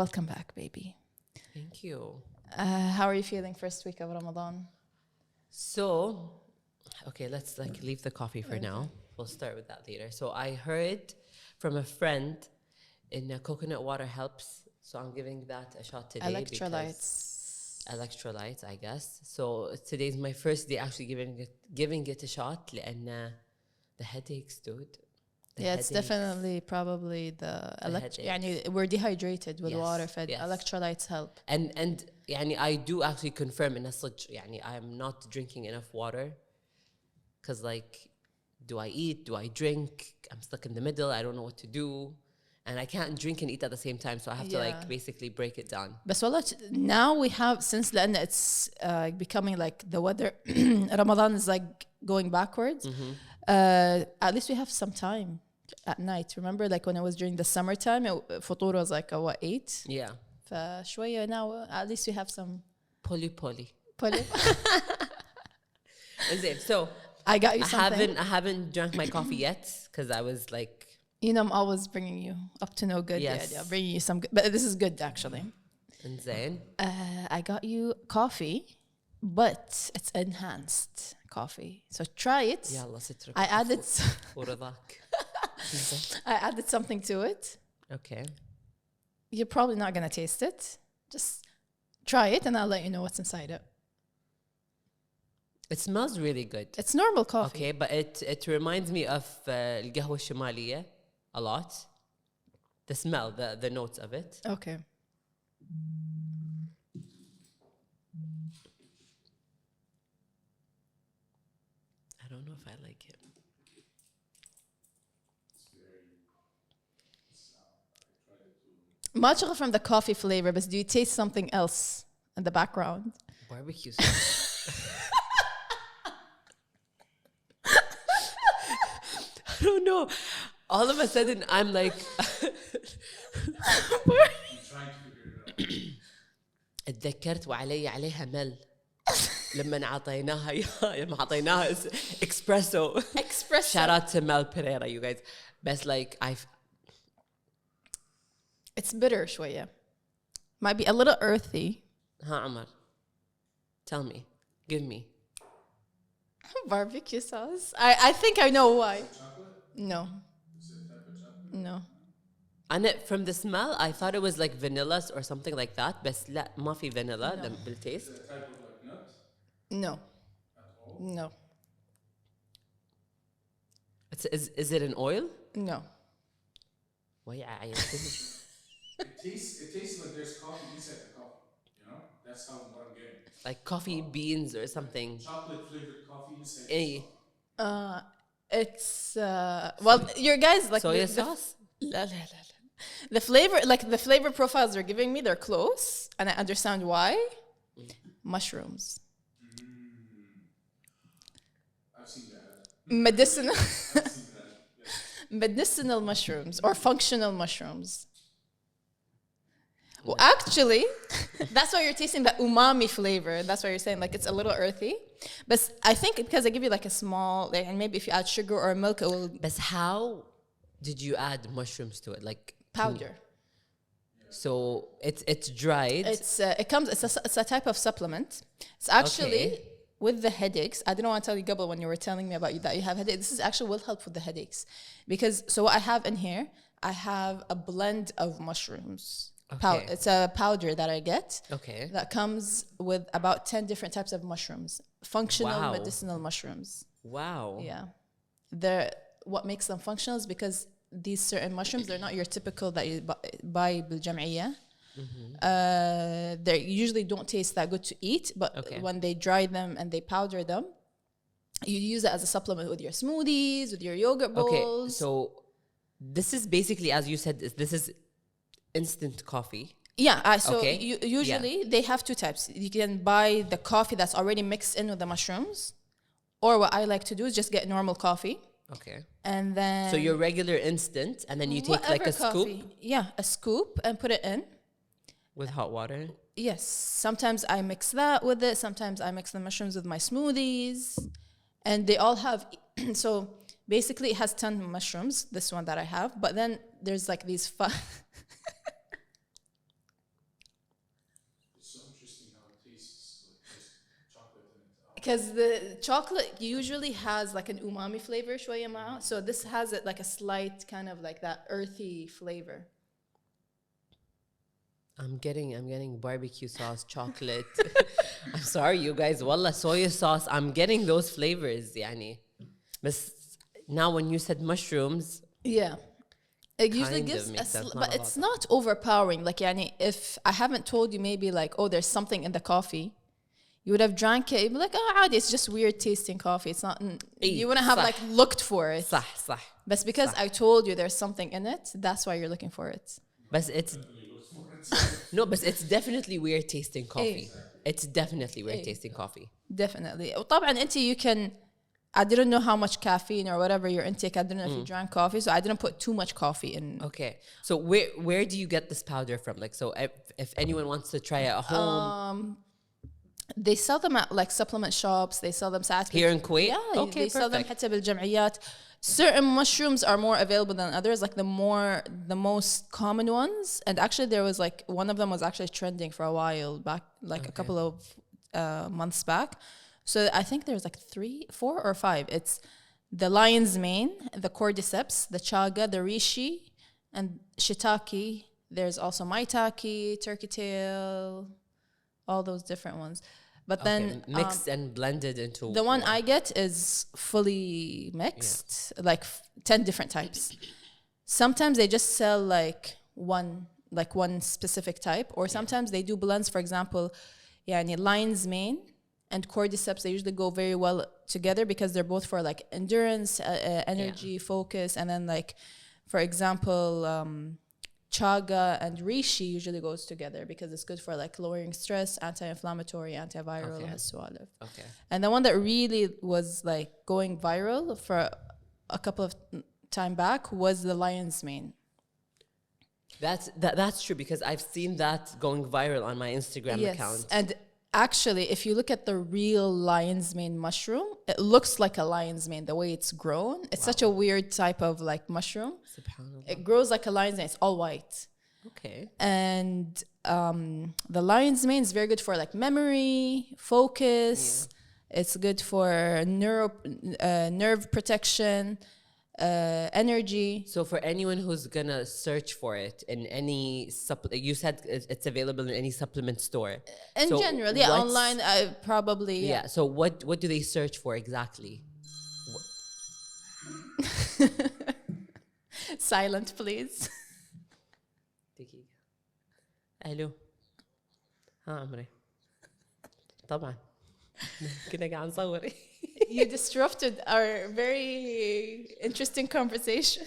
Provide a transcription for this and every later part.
welcome back, baby. Thank you. How are you feeling first week of Ramadan? So, okay, let's like leave the coffee for now. We'll start with that later. So I heard from a friend in coconut water helps. So I'm giving that a shot today. Electrolytes, I guess. So today's my first day actually giving it a shot. لأن the headaches, dude. It's definitely probably the يعني we're dehydrated with water fed. Electrolytes help. And يعني I do actually confirm in صدق يعني I'm not drinking enough water because like do I eat, do I drink? I'm stuck in the middle, I don't know what to do. And I can't drink and eat at the same time, so I have to like basically break it down. But now we have, since لأن it's becoming like the weather, Ramadan is like going backwards. At least we have some time at night. Remember, like when it was during the summertime, فطور was like 8. Yeah. فشوية now at least we have some. Poly. So I got you something. I haven't drank my coffee yet because I was like. You know, I'm always bringing you up to no good. Yes. Yeah, bringing you some good. But this is good, actually. And then? I got you coffee, but it's enhanced coffee. So try it. I added... I added something to it. Okay. You're probably not going to taste it. Just try it and I'll let you know what's inside it. It smells really good. It's normal coffee. Okay, but it reminds me of القهوة الشمالية a lot. The smell, the notes of it. Okay. I don't know if I like it. Much from the coffee flavor, but do you taste something else in the background? Barbecue sauce. I don't know. All of a sudden, I'm like... اتذكرت وعلي عليها مل لما عطيناها espresso. Shout out to Mel Pereira, you guys. Best like It's bitter شوية. Might be a little earthy. ها عمر. Tell me. Give me. Barbecue sauce. I think I know why. No. No. And from the smell, I thought it was like vanilla or something like that. بس لا ما في vanilla بالtaste. Is it a type of like nut? No. At all? No. Is it an oil? No. It tastes like there's coffee inside the coffee. You know? That's what I'm getting. Like coffee beans or something. Chocolate flavored coffee inside the coffee. It's well, your guys like soya sauce? La. The flavor profiles they're giving me, they're close, and I understand why. Mushrooms. I've seen that. Medicinal I've seen that. Yeah. medicinal mushrooms or functional mushrooms. Well, actually, that's why you're tasting the umami flavor. That's why you're saying like it's a little earthy. But I think because I give you like a small, like, and maybe if you add sugar or milk, it will. But how did you add mushrooms to it? Like Powder. So it's dried. It's a type of supplement. It's actually with the headaches. I didn't want to tell you, Gabel, when you were telling me about that you have headaches. This is actually will help with the headaches because what I have in here, I have a blend of mushrooms. Okay. It's a powder that I get. Okay. That comes with about 10 different types of mushrooms, functional medicinal mushrooms. Wow. Yeah, what makes them functional is because these certain mushrooms, they're not your typical that you buy بالجمعية. They usually don't taste that good to eat, but when they dry them and they powder them, you use it as a supplement with your smoothies, with your yogurt bowls. Okay, so this is basically, as you said, this is instant coffee. Yeah, usually they have two types. You can buy the coffee that's already mixed in with the mushrooms, or what I like to do is just get normal coffee. Okay. And then... So your regular instant, and then you take like a scoop? Yeah, a scoop and put it in. With hot water? Yes. Sometimes I mix that with it. Sometimes I mix the mushrooms with my smoothies. And they all have... So basically it has 10 mushrooms, this one that I have. But then there's like these... Because the chocolate usually has like an umami flavor شوية معه. So this has it like a slight kind of like that earthy flavor. I'm getting barbecue sauce, chocolate. I'm sorry, you guys. Wallah, soy sauce. I'm getting those flavors, يعني. But now when you said mushrooms, Yeah. It usually kind of gives makes sense, not but a it's lot. not overpowering. Like, yani, if I haven't told you maybe like, oh, there's something in the coffee, you would have drank it. You'd be like, oh, عادي, it's just weird tasting coffee. It's not, you wouldn't have صح. like looked for it. صح صح. But because I told you there's something in it, that's why you're looking for it. But it's no, but it's definitely weird tasting coffee. It's definitely weird tasting coffee. Definitely. وطبعا انت you can, I didn't know how much caffeine or whatever your intake, I didn't know if you drank coffee, so I didn't put too much coffee in. Okay. So where do you get this powder from? Like, so if anyone wants to try it at home, They sell them at like supplement shops. They sell them ساعات here in Kuwait? Yeah, Okay, they sell them perfect. حتى بالجمعيات. Certain mushrooms are more available than others, like the most common ones. And actually there was like, one of them was actually trending for a while back, like a couple of months back. So I think there's like 3, 4 or 5. It's the lion's mane, the cordyceps, the chaga, the reishi, and shiitake. There's also maitake, turkey tail, all those different ones. But then mixed and blended into the one I get is fully mixed, like 10 different types. Sometimes they just sell like one specific type, or sometimes they do blends. For example, يعني lion's mane and cordyceps, they usually go very well together because they're both for like endurance, energy, focus. And then like, for example, chaga and reishi usually goes together because it's good for like lowering stress, anti-inflammatory, antiviral. Okay. And the one that really was like going viral for a couple of time back was the lion's mane. That's true, because I've seen that going viral on my Instagram account. And actually, if you look at the real lion's mane mushroom, it looks like a lion's mane the way it's grown. It's such a weird type of like mushroom. Subhanallah. It grows like a lion's mane. It's all white. Okay. And the lion's mane is very good for like memory, focus. It's good for nerve protection, energy. So for anyone who's gonna search for it in any you said it's available in any supplement store. In So general, what's- online, probably. Yeah. So what do they search for exactly? Silent, please. دقيقة. الو. ها عمري. طبعا. كنا قاعد نصور. You disrupted our very interesting conversation.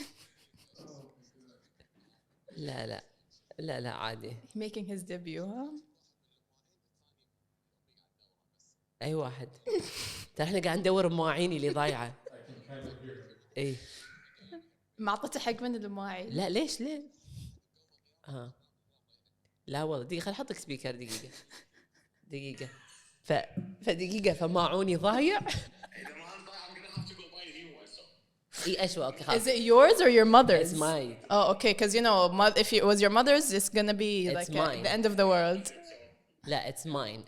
لا عادي. Making his debut, huh? اي واحد. ترى احنا قاعد ندور بمواعيني اللي ضايعة. اي. ما أعطيته حق من المواعيد. لا ليش ليه؟ لا والله دقيقة، خل احطك سبيكر دقيقة. فدقيقة فماعوني ضايع. اي اشوى اوكي خلاص. Is it yours or your mother's? It's mine. Oh, okay, because you know, if it was your mother's, it's gonna be It's like mine. the end of the world. لا it's mine.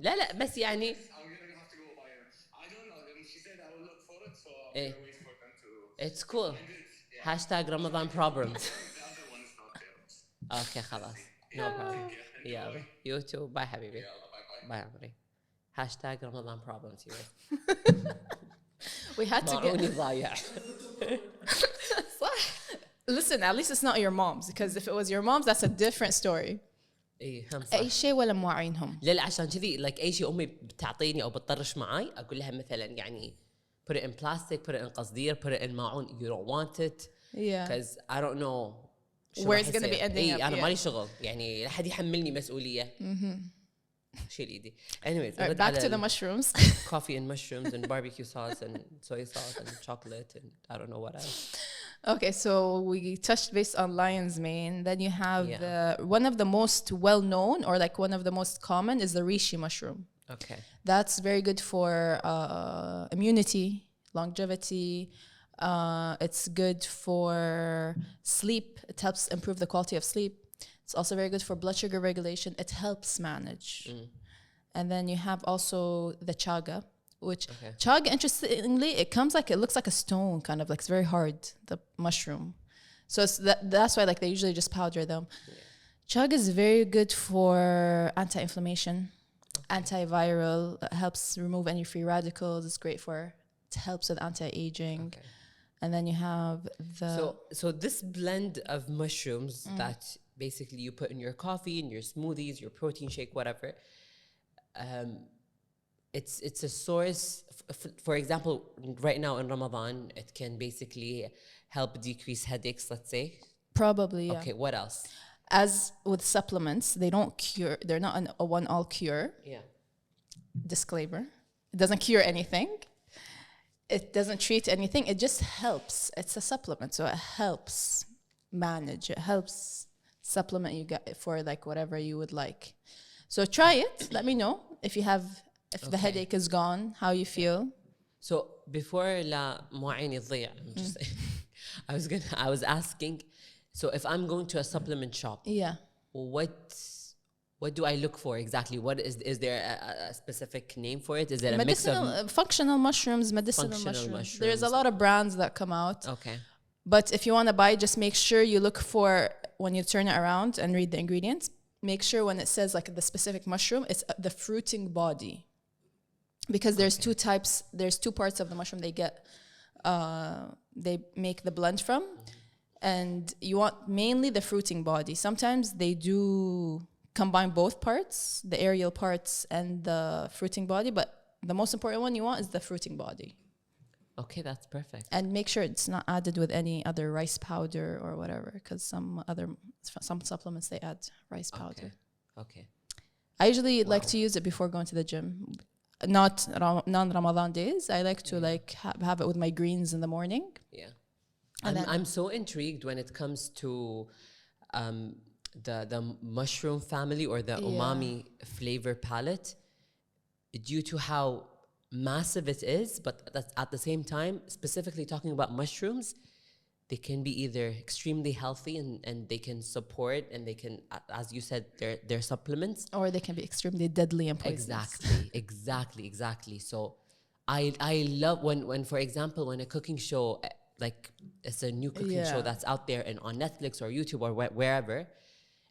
لا بس يعني. I'm gonna have to go buy it. I don't know. She said I will look for it, so I'm Eh. gonna wait for them to. It's cool. Yeah. Hashtag Ramadan problems. The other one is not there. اوكي خلاص. No problem. يلا you too. Bye حبيبي. Bye. Bye عمري. Hashtag Ramadan problems you guys. We had to معوني get. ضايع. Listen, at least it's not your mom's, because if it was your mom's, that's a different story. اي هم صح. أي شيء ولا مواعينهم. لا عشان كذي like اي شيء امي بتعطيني او بتطرش معي اقول لها مثلا يعني put it in plastic, put it in قصدير, put it in معون. You don't want it. Yeah. Because I don't know Where it's gonna be ending إيه up, أنا yeah. مالي شغل يعني لا حد يحملني مسؤولية. شيل إيدي. Anyways, Alright, back to the mushrooms. coffee and mushrooms and barbecue sauce and soy sauce and chocolate and I don't know what else. Okay, so we touched base on lion's mane. Then you have one of the most well-known, or like one of the most common, is the reishi mushroom. Okay. That's very good for immunity, longevity. It's good for sleep. It helps improve the quality of sleep. It's also very good for blood sugar regulation. It helps manage. And then you have also the chaga, which Okay. chag, interestingly, it looks like a stone, kind of like it's very hard, the mushroom. So that's why like they usually just powder them. Chag is very good for anti-inflammation, antiviral. It helps remove any free radicals. It helps with anti-aging. Okay. And then you have the So this blend of mushrooms that basically you put in your coffee, in your smoothies, your protein shake, whatever. It's a source. For example, right now in Ramadan, it can basically help decrease headaches. Let's say. probably yeah. Okay. What else? As with supplements, they don't cure. They're not a one-all cure. Yeah. Disclaimer: it doesn't cure anything. It doesn't treat anything. It just helps. It's a supplement, so it helps manage. It helps supplement you get for like whatever you would like. So try it. Let me know if the headache is gone, how you feel. So before لا مو عيني تضيع, I'm just saying, I was asking, so if I'm going to a supplement shop, Yeah. what do I look for exactly? What is there a specific name for it? Is it a Medicinal, mix of functional mushrooms, medicinal functional mushrooms. There's a mushrooms? lot of brands that come out. Okay. But if you want to buy, just make sure you look for, when you turn it around and read the ingredients, make sure when it says like the specific mushroom, it's the fruiting body. Because there's two types, there's two parts of the mushroom they make the blend from. And you want mainly the fruiting body. Sometimes they do combine both parts, the aerial parts and the fruiting body, but the most important one you want is the fruiting body. Okay, that's perfect. And make sure it's not added with any other rice powder or whatever, because some supplements they add rice powder. Okay. I usually like to use it before going to the gym. Not non-Ramadan days. I like to like have it with my greens in the morning. Yeah. And I'm so intrigued when it comes to the mushroom family or the umami flavor palette, due to how massive it is, but that's at the same time, specifically talking about mushrooms, they can be either extremely healthy and they can support, and they can, as you said, they're supplements, Or they can be extremely deadly and poisonous. Exactly. So I love when for example, when a cooking show, like it's a new cooking show that's out there and on Netflix or YouTube or wherever,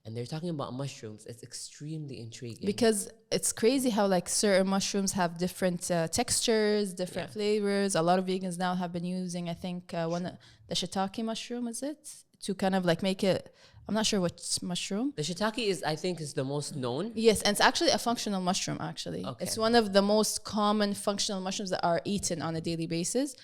and they're talking about mushrooms, it's extremely intriguing. Because it's crazy how like certain mushrooms have different textures, different flavors. A lot of vegans now have been using, I think, the shiitake mushroom, is it? To kind of like make it, I'm not sure which mushroom. The shiitake is the most known. Yes, and it's actually a functional mushroom, actually. Okay. It's one of the most common functional mushrooms that are eaten on a daily basis.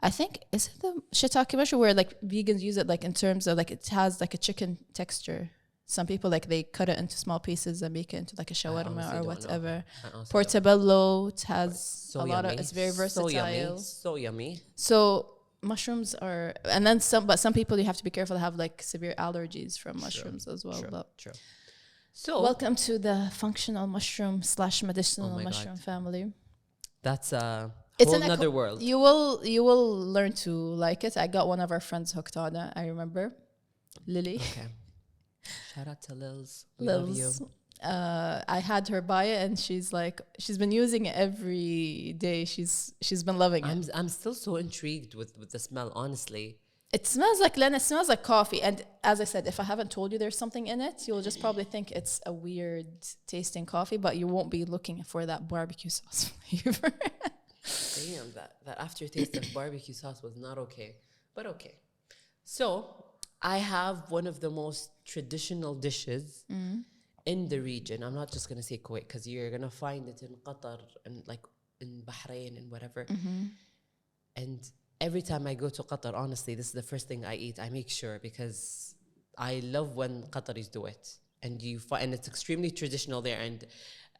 I think, is it the shiitake mushroom where like vegans use it like in terms of like it has like a chicken texture? Some people like they cut it into small pieces and make it into like a shawarma or whatever. Portobello, it has a lot of, it's very versatile. So yummy. So mushrooms are, and then some people you have to be careful, have like severe allergies from mushrooms as well. True. So welcome to the functional mushroom / medicinal mushroom God. family. That's It's whole another world. You will learn to like it. I got one of our friends hooked on it. I remember, Lily. Okay. Shout out to Lils. We love you. I had her buy it, and she's been using it every day. She's been loving it. I'm still so intrigued with the smell, honestly. It smells like Lena. It smells like coffee. And as I said, if I haven't told you there's something in it, you'll just probably think it's a weird tasting coffee, but you won't be looking for that barbecue sauce flavor. Damn, that aftertaste of barbecue sauce was not okay. But okay. So I have one of the most traditional dishes in the region. I'm not just going to say Kuwait, because you're going to find it in Qatar and like in Bahrain and whatever. And every time I go to Qatar, honestly, this is the first thing I eat. I make sure, because I love when Qataris do it. And and it's extremely traditional there, and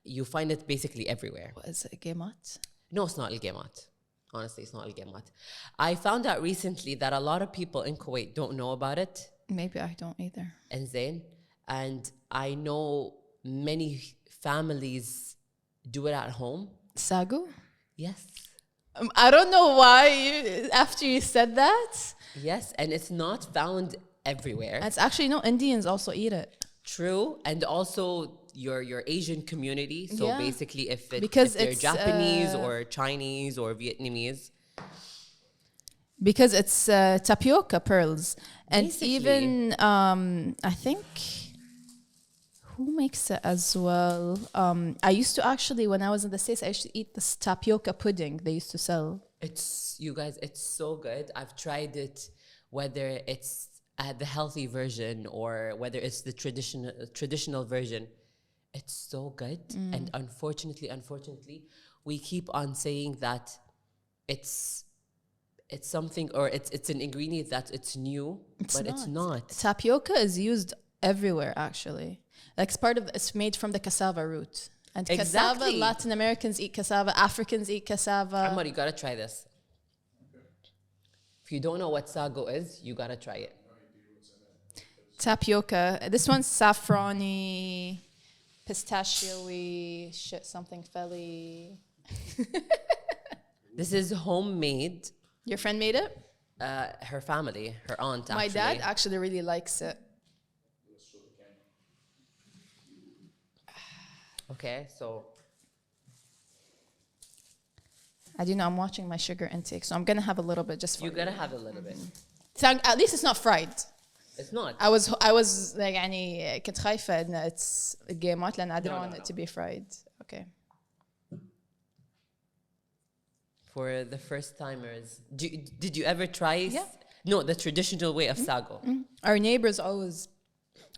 you find it basically everywhere. What is it, gemat? No, it's not al-gemat. Honestly, it's not al-gemat. I found out recently that a lot of people in Kuwait don't know about it. Maybe I don't either. And I know many families do it at home. Sago? Yes. I don't know why after you said that. Yes, and it's not found everywhere. It's actually, no, Indians also eat it. True, and also your Asian community. So Yeah. basically, Because if they're it's, Japanese or Chinese or Vietnamese, because it's tapioca pearls. And Basically. even, I think, who makes it as well? I used to actually, when I was in the States, I used to eat this tapioca pudding they used to sell. it's you guys, it's so good. I've tried it, whether it's the healthy version or whether it's the traditional version. It's so good, and unfortunately, we keep on saying that it's something, or it's an ingredient that it's new, but it's not. Tapioca is used everywhere, actually. Like it's made from the cassava root. And cassava, Exactly. Latin Americans eat cassava, Africans eat cassava. Ammar, you gotta try this. If you don't know what sago is, you gotta try it. Tapioca. This one's saffrony, pistachio-y, shit, something felly. This is homemade. Your friend made it? Her family, her aunt, actually. My dad actually really likes it. Okay, so I do know I'm watching my sugar intake, so I'm gonna have a little bit just for you you. gotta have a little bit. At least it's not fried. It's not. I was like يعني كنت خايفة إن it's جيمات لأن I didn't want it to be fried. Okay. For the first timers, did you ever try? Yeah. No, the traditional way of sago. Our neighbors always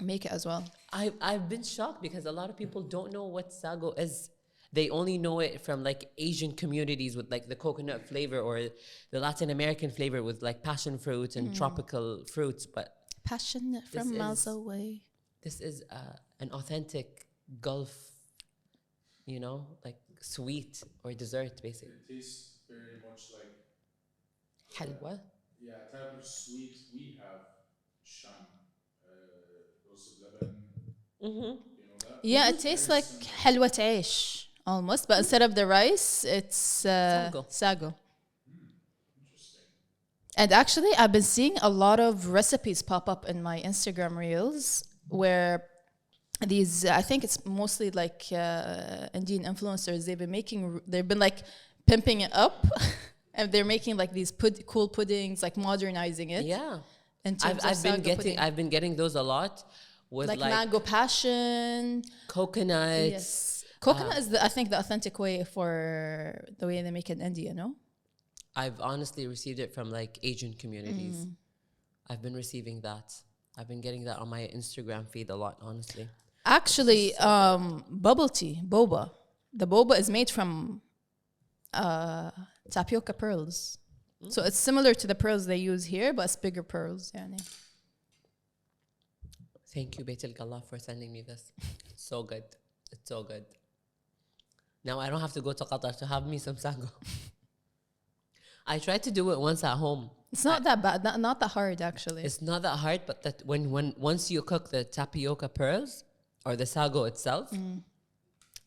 make it as well. I've been shocked because a lot of people don't know what sago is. They only know it from like Asian communities with like the coconut flavor, or the Latin American flavor with like passion fruit and tropical fruits. But Passion from miles away. this is an authentic Gulf, like sweet or dessert, basically. It tastes very much like Halwa. type of sweet we have. Sham, rose of Lebanon. You know that? Yeah, it tastes like حلوة عيش almost, but instead of the rice, it's sago. Interesting. And actually, I've been seeing a lot of recipes pop up in my Instagram reels where I think it's mostly like Indian influencers. They've been like pimping it up, and they're making like these cool puddings, like modernizing it. Yeah. In terms of sago pudding. I've been getting those a lot with like like mango passion. coconuts. Yes. Coconut is I think the authentic way for the way they make it in India, no? I've honestly received it from like Asian communities. I've been receiving that. I've been getting that on my Instagram feed a lot, honestly. Actually, bubble tea, boba. The boba is made from tapioca pearls. So it's similar to the pearls they use here, but it's bigger pearls. Yani. Thank you, Beit Al for sending me this. It's so good. It's so good. Now I don't have to go to Qatar to have me some sago. I tried to do it once at home. It's not that bad, not that hard actually. It's not that hard, but that once you cook the tapioca pearls or the sago itself,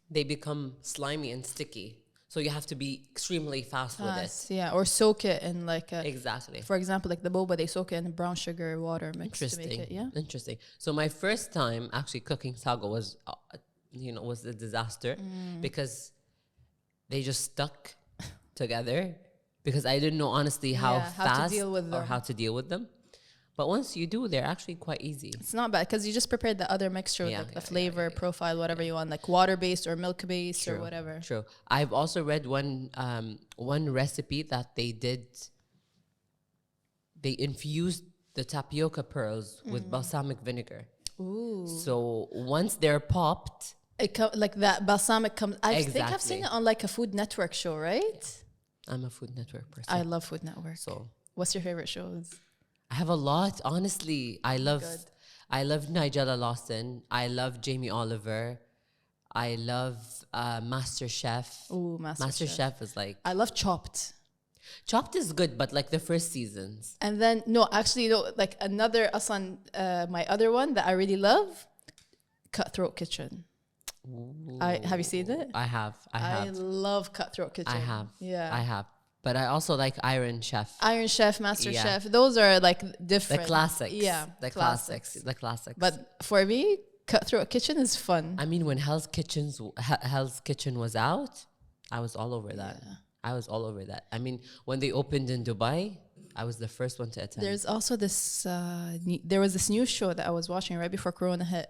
they become slimy and sticky. So you have to be extremely fast with it. Yeah, or soak it in like Exactly. For example, like the boba, they soak it in brown sugar water mix to make it. Yeah. Interesting. So my first time actually cooking sago was, was a disaster because they just stuck together. Because I didn't know honestly how fast or how to deal with them. But once you do, they're actually quite easy. It's not bad because you just prepared the other mixture with like the flavor profile, whatever you want, like water-based or milk-based or whatever. True. I've also read one recipe that they did. They infused the tapioca pearls with balsamic vinegar. Ooh. So once they're popped, like that balsamic comes. I think I've Exactly. seen it on like a Food Network show, right? I'm a Food Network person. I love Food Network. So what's your favorite shows? I have a lot, honestly. I love Nigella Lawson. I love Jamie Oliver. I love Master Chef. Ooh, Master Chef is like I love Chopped. Chopped is good, but like the first seasons. And then like another my other one that I really love, Cutthroat Kitchen. Have you seen it? I have. I love Cutthroat Kitchen. I have. Yeah. I have. But I also like Iron Chef. Iron Chef, Master Chef. Those are like different. The classics. Yeah. The classics. The classics. But for me, Cutthroat Kitchen is fun. I mean, when Hell's Kitchen was out, I was all over that. I was all over that. I mean, when they opened in Dubai, I was the first one to attend. There's also this. There was this new show that I was watching right before Corona hit,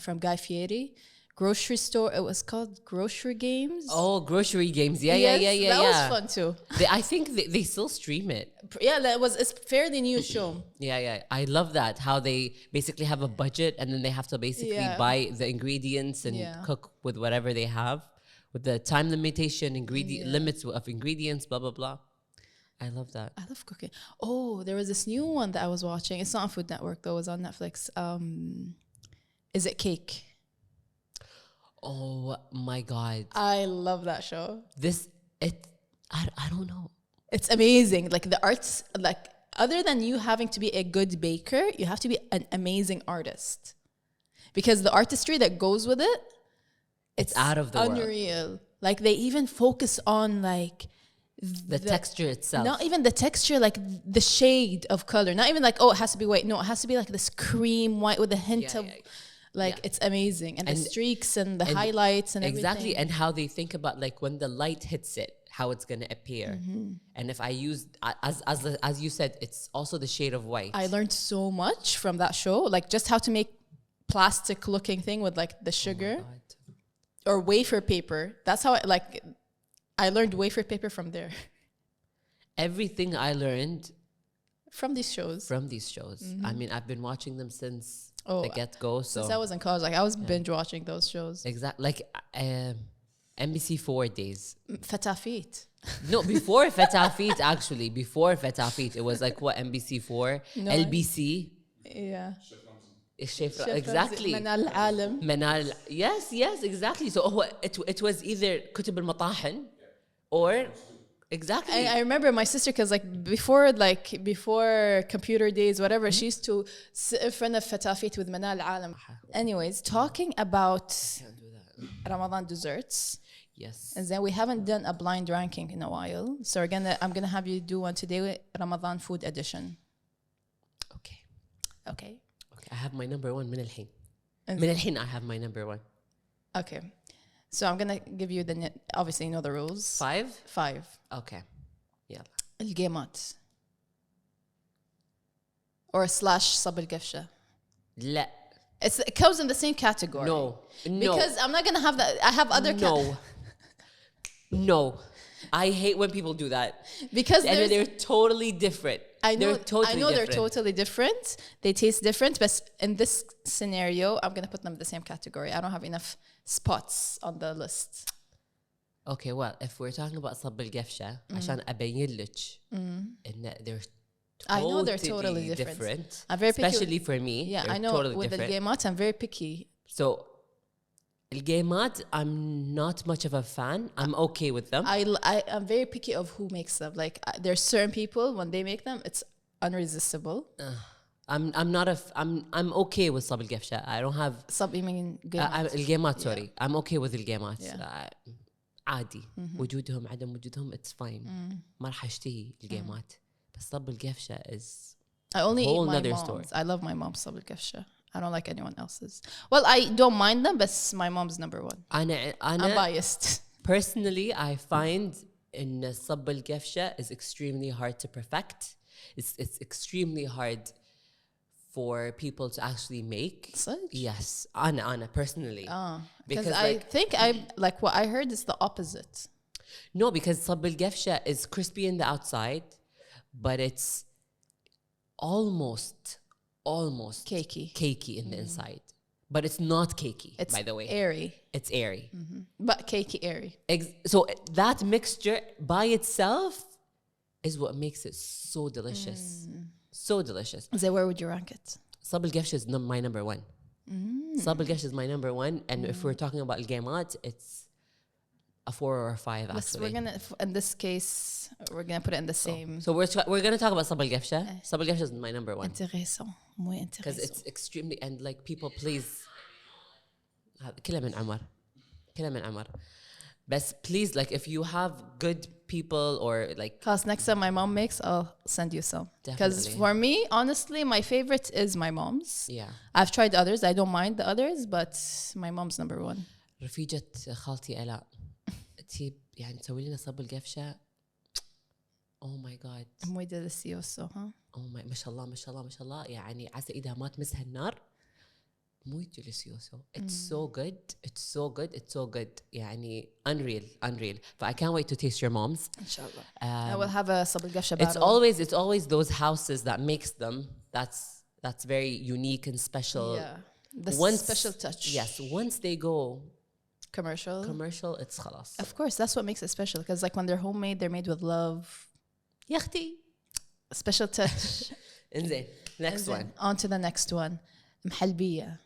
from Guy Fieri, grocery store. It was called Grocery Games. Oh, Grocery Games. Yeah. That was fun too. I think they still stream it. Yeah, it's fairly new show. Yeah. I love that. How they basically have a budget and then they have to basically buy the ingredients and cook with whatever they have. With the time limitation, limits of ingredients, blah, blah, blah. I love that. I love cooking. Oh, there was this new one that I was watching. It's not on Food Network though. It was on Netflix. Is It Cake? Oh my God. I love that show. I don't know. It's amazing. Like the arts, like other than you having to be a good baker, you have to be an amazing artist. Because the artistry that goes with it, it's out of the world. Unreal. Like they even focus on like the texture itself. Not even the texture, like the shade of color. Not even like, oh, it has to be white. No, it has to be like this cream white with a hint of like it's amazing. And the streaks and the highlights and everything. Exactly. And how they think about like when the light hits it, how it's gonna appear. And if I use as you said, it's also the shade of white. I learned so much from that show, like just how to make plastic looking thing with like the sugar. Or wafer paper. That's how I learned wafer paper from there. Everything I learned from these shows. I mean, I've been watching them since the get-go. Since I was in college, like I was binge watching those shows. Exactly, like NBC4 days. Fatafit. No, before Fatafit actually. Before Fatafit, it was like what NBC4, LBC. Yeah. الشيف exactly منال العالم yes exactly so it was either كتب المطاحن or exactly I remember my sister because before computer days whatever she used to sit in front of Fatafit with منال العالم. Anyways, talking about Ramadan desserts. Yes. And then we haven't done a blind ranking in a while, so I'm gonna have you do one today with Ramadan food edition. Okay. I have my number one من الحين I have my number one. Okay. So I'm going to give you obviously you know the rules. 5. Okay. Yeah. الجيمات. Or / صب القفشة. لا. It comes in the same category. No. Because I'm not going to have that. I have other No. I hate when people do that. Because they're totally different. I know they're totally different. They taste different, but in this scenario, I'm going to put them in the same category. I don't have enough spots on the list. Okay, well, if we're talking about صب القفشة, عشان أبين لك إن I know they're totally different. I'm very picky. Especially for me. Yeah, I know totally with different. The Gamat, I'm very picky. So, الجيمات, I'm not much of a fan. I'm okay with them. I'm very picky of who makes them. Like there's certain people when they make them, it's unresistible. I'm okay with صب القفشة. I don't have صب يمين الجيمات sorry. I'm okay with الجيمات. عادي. وجودهم عدم وجودهم it's fine. ما راح أشتهي الجيمات. بس صب القفشة is I only eat my mom's. Story. I love my mom's صب القفشة. I don't like anyone else's. Well, I don't mind them, but my mom's number one. I'm biased. Personally, I find in صب القفشة is extremely hard to perfect. It's extremely hard for people to actually make. Such? Yes, Anna personally. Because I think what I heard is the opposite. No, because صب القفشة is crispy in the outside, but it's almost cakey in the inside, but it's not cakey. By the way, it's airy, but cakey airy. So that mixture by itself is what makes it so delicious. So delicious. So where would you rank it? صب القفشة is my number one. صب القفشة is my number one, and if we're talking about الجيمات, it's a 4 or a 5 actually. We're gonna, in this case, we're gonna put it in the same. So we're gonna talk about صب القفشة. صب القفشة is my number one. Intéressant, muy intéressant. Because it's extremely, and like people please. كلها من عمر. But please, like, if you have good people or like, Cause next time my mom makes, I'll send you some. Because Definitely. for me, honestly, my favorite is my mom's. yeah. I've tried others. I don't mind the others, but my mom's number one. رفيجة خالتي آلاء تجيب يعني تسوي لنا صب القفشة. Oh my god. Muy delicioso, huh? Oh my ما شاء الله ما شاء الله ما شاء الله يعني عسى إذا ما تمسها النار. Muy delicioso. It's so good. It's so good. It's so good. يعني unreal. But I can't wait to taste your mom's. Inshallah. I will have a sabal gafsha It's battle. always those houses that makes them. That's very unique and special. Yeah. The special touch. Yes. Once they go Commercial. it's خلاص. Of course, that's what makes it special. Because like when they're homemade, they're made with love. يا أختي. Special touch. إنزين. Next one. On to the next one. محلبية.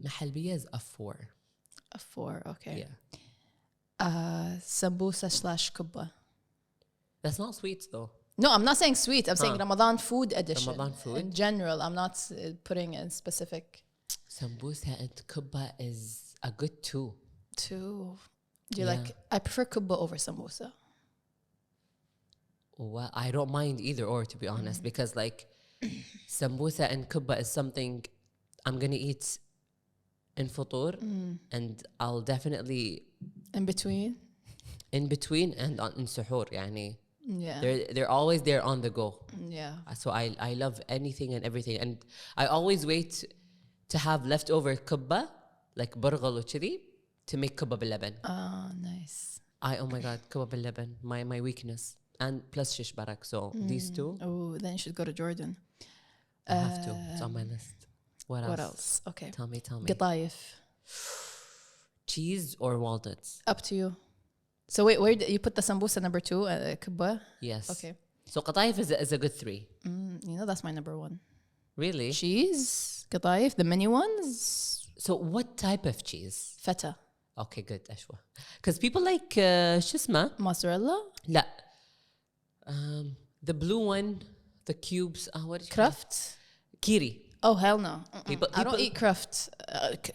محلبية is a 4. A 4, okay. Yeah. Sambusa / kubba. That's not sweet though. No, I'm not saying sweet. I'm saying Ramadan food edition. Ramadan food? In general, I'm not putting in specific. Sambusa and kubba is a good 2. Do you Yeah. like? I prefer kubba over sambusa. Well, I don't mind either or, to be honest, because like sambusa and kubba is something I'm gonna eat in futur, and I'll definitely In between. in between and in suhoor. يعني Yeah. they're always there on the go. Yeah. So I love anything and everything, and I always wait to have leftover kubba, like برغل وكذي, to make kubba باللبن. Oh, nice. Oh my god, kubba باللبن, my weakness, and plus shish barak. So these two, Oh, then you should go to Jordan. I have to. It's on my list. What else? Okay. Tell me. Qataif. Cheese or walnuts? Up to you. So wait, where you put the sambusa number 2, kubba? Yes. Okay. So qataif is a good 3. You know that's my number 1. Really? Cheese, qataif, the mini ones, So what type of cheese? feta, Okay, good. أشوى. Because people like شو اسمه؟ mozzarella, لا. The blue one, the cubes. What did you call it? Kraft. Kiri. Oh hell no! I don't people- eat Kraft.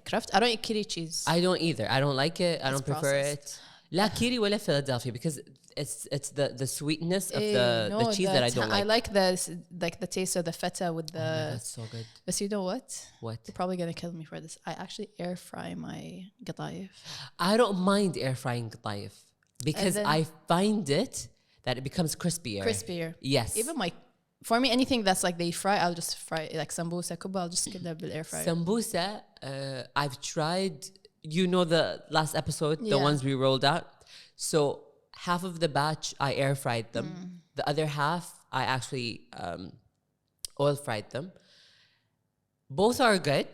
Kraft. I don't eat kiri cheese. I don't either. I don't like it. I don't prefer processed. it. لا كيري ولا Philadelphia, because it's the sweetness of No, the cheese that I don't like. I like the taste of the feta with the. That's so good. But you know what? What? You're probably gonna kill me for this. I actually air fry my qataif. I don't mind air frying qataif because then- I find it that it becomes crispier. Crispier. Yes. Even for me, anything that's like they fry, I'll just fry it. Like sambusa, kubba, I'll just get that with air fryer. Sambusa, I've tried, the last episode, the Yeah. ones we rolled out. So half of the batch, I air fried them. The other half, I actually oil fried them. Both are good.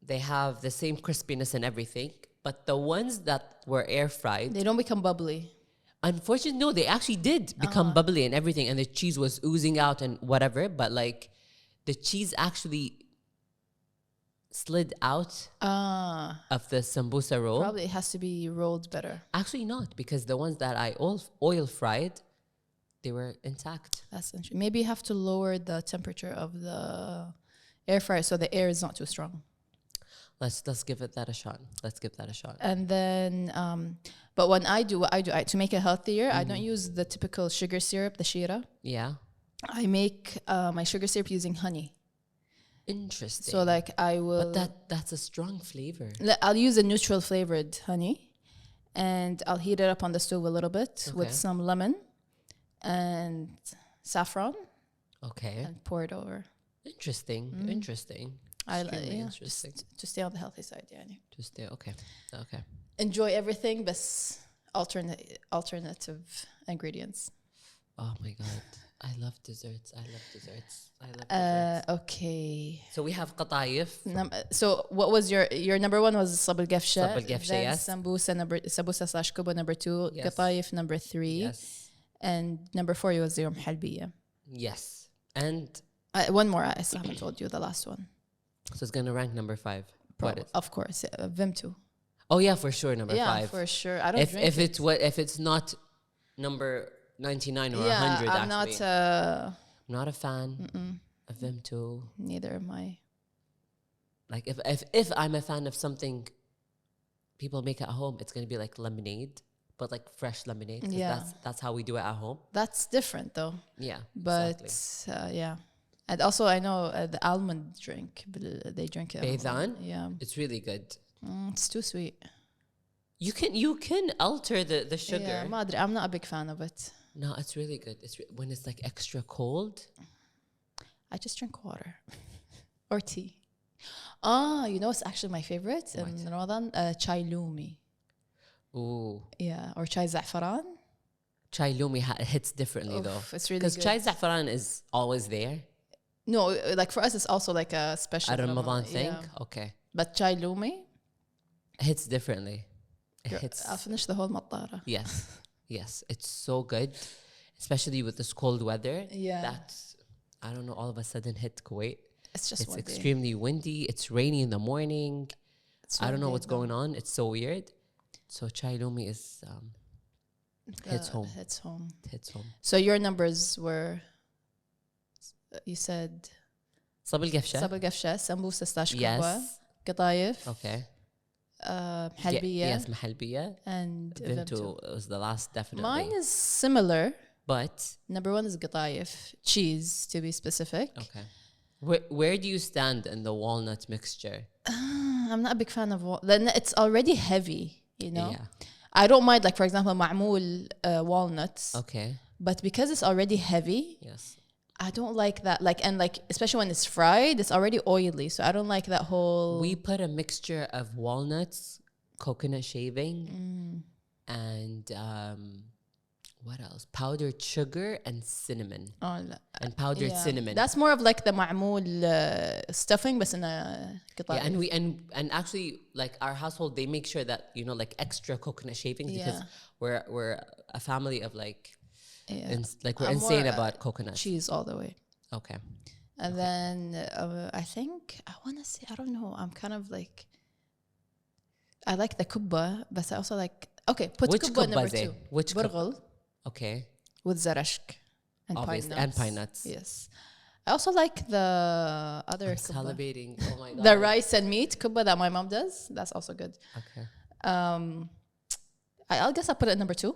They have the same crispiness and everything. But the ones that were air fried, They don't become bubbly. unfortunately, no, they actually did become bubbly and everything. And the cheese was oozing out and whatever. But like the cheese actually slid out of the sambusa roll. Probably it has to be rolled better. Actually not, because the ones that I oil fried, they were intact. That's interesting. Maybe you have to lower the temperature of the air fryer so the air is not too strong. Let's give it that a shot. Let's give that a shot. And then, but when what I do to make it healthier, I don't use the typical sugar syrup, the shira. Yeah. I make my sugar syrup using honey. Interesting. So like I will, but that's a strong flavor. I'll use a neutral flavored honey, and I'll heat it up on the stove a little bit with Okay. some lemon and saffron, Okay. and pour it over. Interesting. Interesting. Extremely interesting. Just to stay on the healthy side, يعني. Just there. Okay. Okay. Enjoy everything, but alternative ingredients. Oh my god. I love desserts. Okay. So we have qataif. So what was your number 1 was صب القفشة. صب القفشة, Then yes. sambusa / kubba number 2. Yes. Qataif number 3. Yes. And number 4 was your محلبية. Yes. And One more, I still haven't told you the last one. so it's gonna rank number 5. What is? Of course, Vimto. Oh yeah, for sure, number 5. Yeah, for sure. I don't drink it. If it's not number 99 or 100, I'm actually. not. Not a fan of them too. Neither am I. like if I'm a fan of something people make at home, it's gonna be like lemonade, but like fresh lemonade. 'Cause Yeah. that's how we do it at home. That's different though. Yeah, But exactly. yeah. And also I know the almond drink, they drink it. Beidan? Yeah. It's really good. It's too sweet. You can alter the sugar. Yeah, ما أدري, I'm not a big fan of it. No, it's really good. When it's like extra cold. I just drink water or tea. You know what's actually my favorite in Ramadan? Chai lumi. Ooh. Yeah, or chai za'faran. Chai lumi hits differently though. It's really Because good. chai za'faran is always there. No, like for us, it's also like a special A Ramadan thing. Yeah. Okay. But chai lumi, Hits differently. It hits. I'll finish the whole matara. Yes. Yes. It's so good. Especially with this cold weather. Yeah. That's, I don't know, all of a sudden hit Kuwait. It's just It's one day. extremely windy. It's rainy in the morning. It's I don't one know day what's though. going on. It's so weird. So chai lumi is hits home. Hits home. Hits home. So your numbers were, you said, صب القفشة. صب القفشة, sambusa slash كبة, Yes. قطايف, Okay. محلبية, Yes, محلبية. and Vimto was the last, definitely. Mine is similar. But Number one is قطايف, cheese to be specific. okay. Where do you stand in the walnut mixture? I'm not a big fan of then it's already heavy, you know. Yeah. I don't mind, like for example معمول walnuts, Okay. but because it's already heavy, Yes. I don't like that. Like, and like especially when it's fried, it's already oily, so I don't like that whole. We put a mixture of walnuts, coconut shaving, and what else? Powdered sugar and cinnamon. Oh, لا. And powdered Yeah. cinnamon. That's more of like the معمول stuffing, but in a Yeah, and actually, like our household, they make sure that like extra coconut shavings because Yeah. we're a family of like, Yeah. like we're I'm insane more, about coconuts. cheese all the way. Okay. And then I think I want to say, I don't know, I'm kind of like, I like the kubba, but I also like, okay, put Which kubba number kubba 2. Which burghul Okay. with zarashk and pine Obviously, nuts. and pine nuts. Yes. I also like the other I'm kubba. salivating. Oh my god. The rice and meat kubba that my mom does. That's also good. Okay. I guess I'll put it at number 2.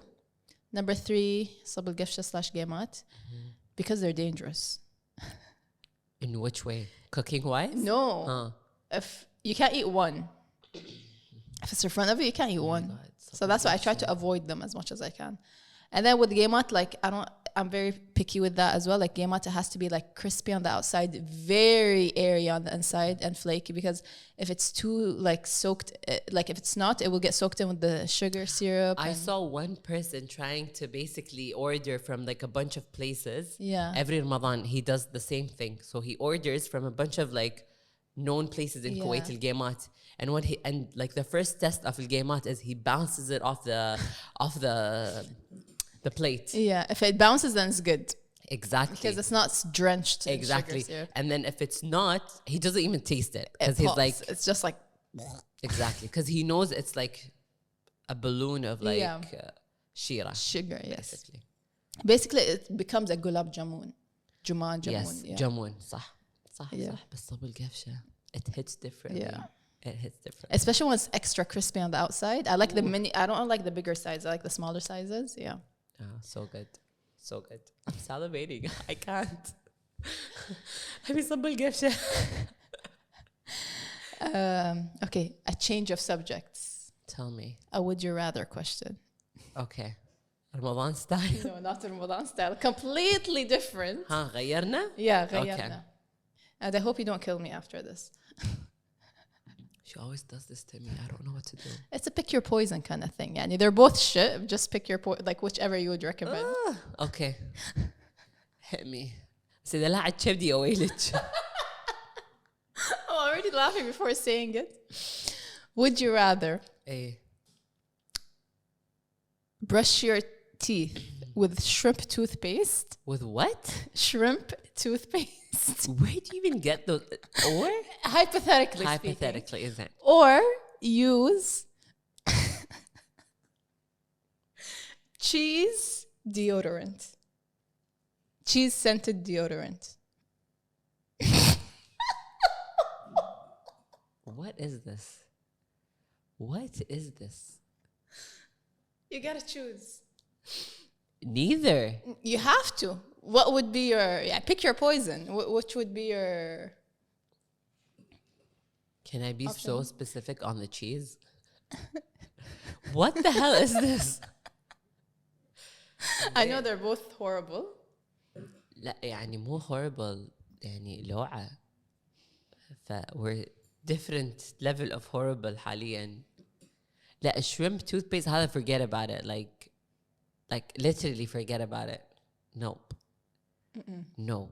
Number 3, صب القفشة / قيمات, because they're dangerous. In which way? Cooking wise? No. If you can't eat one. If it's in front of you, you can't eat one. God, So that's why I try to avoid them as much as I can. And then with قيمات, like I'm very picky with that as well. Like قيمات, it has to be like crispy on the outside, very airy on the inside and flaky, because if it's too like soaked, like if it's not, it will get soaked in with the sugar syrup. I saw one person trying to basically order from like a bunch of places. Yeah. Every Ramadan, he does the same thing. So he orders from a bunch of like known places in Kuwait, al-Gaymat. And like the first test of al-Gaymat is he bounces it off the plate. Yeah, if it bounces, then it's good. Exactly. Because it's not drenched in Exactly. sugar syrup. And then if it's not, he doesn't even taste it. Because It he's pops. like... It's just like... Exactly. Because he knows it's like a balloon of like shira. Sugar, yes. Basically. Basically, it becomes a gulab jamun. Jamun. Yes, Yeah. jamun. صح. Yeah. صح. بس صب القفشة. It hits differently. Yeah. It hits differently. Especially when it's extra crispy on the outside. I like the mini... I don't like the bigger size. I like the smaller sizes. Yeah. Oh, so good. So good. I'm salivating. I can't. حبي صب القفشة. Okay, a change of subjects. Tell me. A would you rather question. Okay. Ramadan style. No, not Ramadan style. Completely different. ها غيرنا? Yeah, Okay. غيرنا. And I hope you don't kill me after this. She always does this to me. I don't know what to do. It's a pick your poison kind of thing. Yani they're both shit. Just pick your like whichever you would recommend. Okay. Hit me. سيدة لا عاد شبدي أويلك. I'm already laughing before saying it. Would you rather إيه. brush your teeth with shrimp toothpaste? With what? Shrimp toothpaste. Where do you even get those? Or? Hypothetically speaking. Hypothetically, isn't it? Or use cheese deodorant. Cheese scented deodorant. What is this? What is this? You gotta choose. Neither. You have to. What would be your? Yeah, pick your poison. Which would be your? Can I be Option. so specific on the cheese? What the hell is this? I know they're both horrible. لا يعني مو horrible يعني لوعة. we're different level of horrible حاليا. لا shrimp toothpaste هذا forget about it like literally forget about it. Nope. No.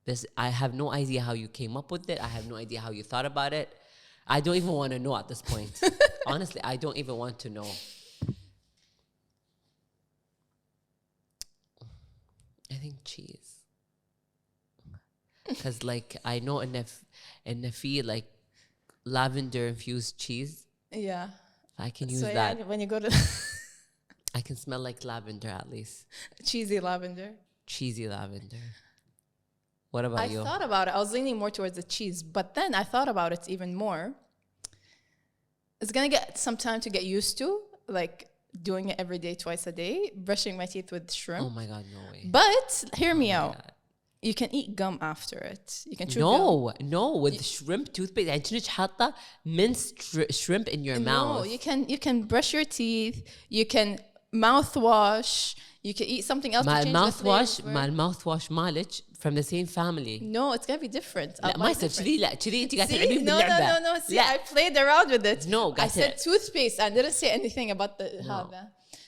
This I have no idea how you came up with it. I have no idea how you thought about it. I don't even want to know at this point. Honestly, I don't even want to know. I think cheese. Because like I know in في like lavender infused cheese. Yeah. I can use So that. yeah, when you go to I can smell like lavender at least. cheesy lavender. Cheesy lavender. What about I you? thought about it. I was leaning more towards the cheese, but then I thought about it even more. It's gonna get some time to get used to, like doing it every day, twice a day, brushing my teeth with shrimp. Oh my God, no way. But hear me Oh my out. God. You can eat gum after it. You can chew gum. No, with shrimp toothpaste. يعني كأنك حاطة minced shrimp in your mouth. No, you can brush your teeth. You can mouthwash. You can eat something else to change the flavor. مع الماوث مالك from the same family. No, it's gonna be different. لا ما يصير كذي لا كذي أنت قاعدة See? تلعبين باللعبة. No. See, لا. I played around with it. No, I said toothpaste. I didn't say anything about the هذا.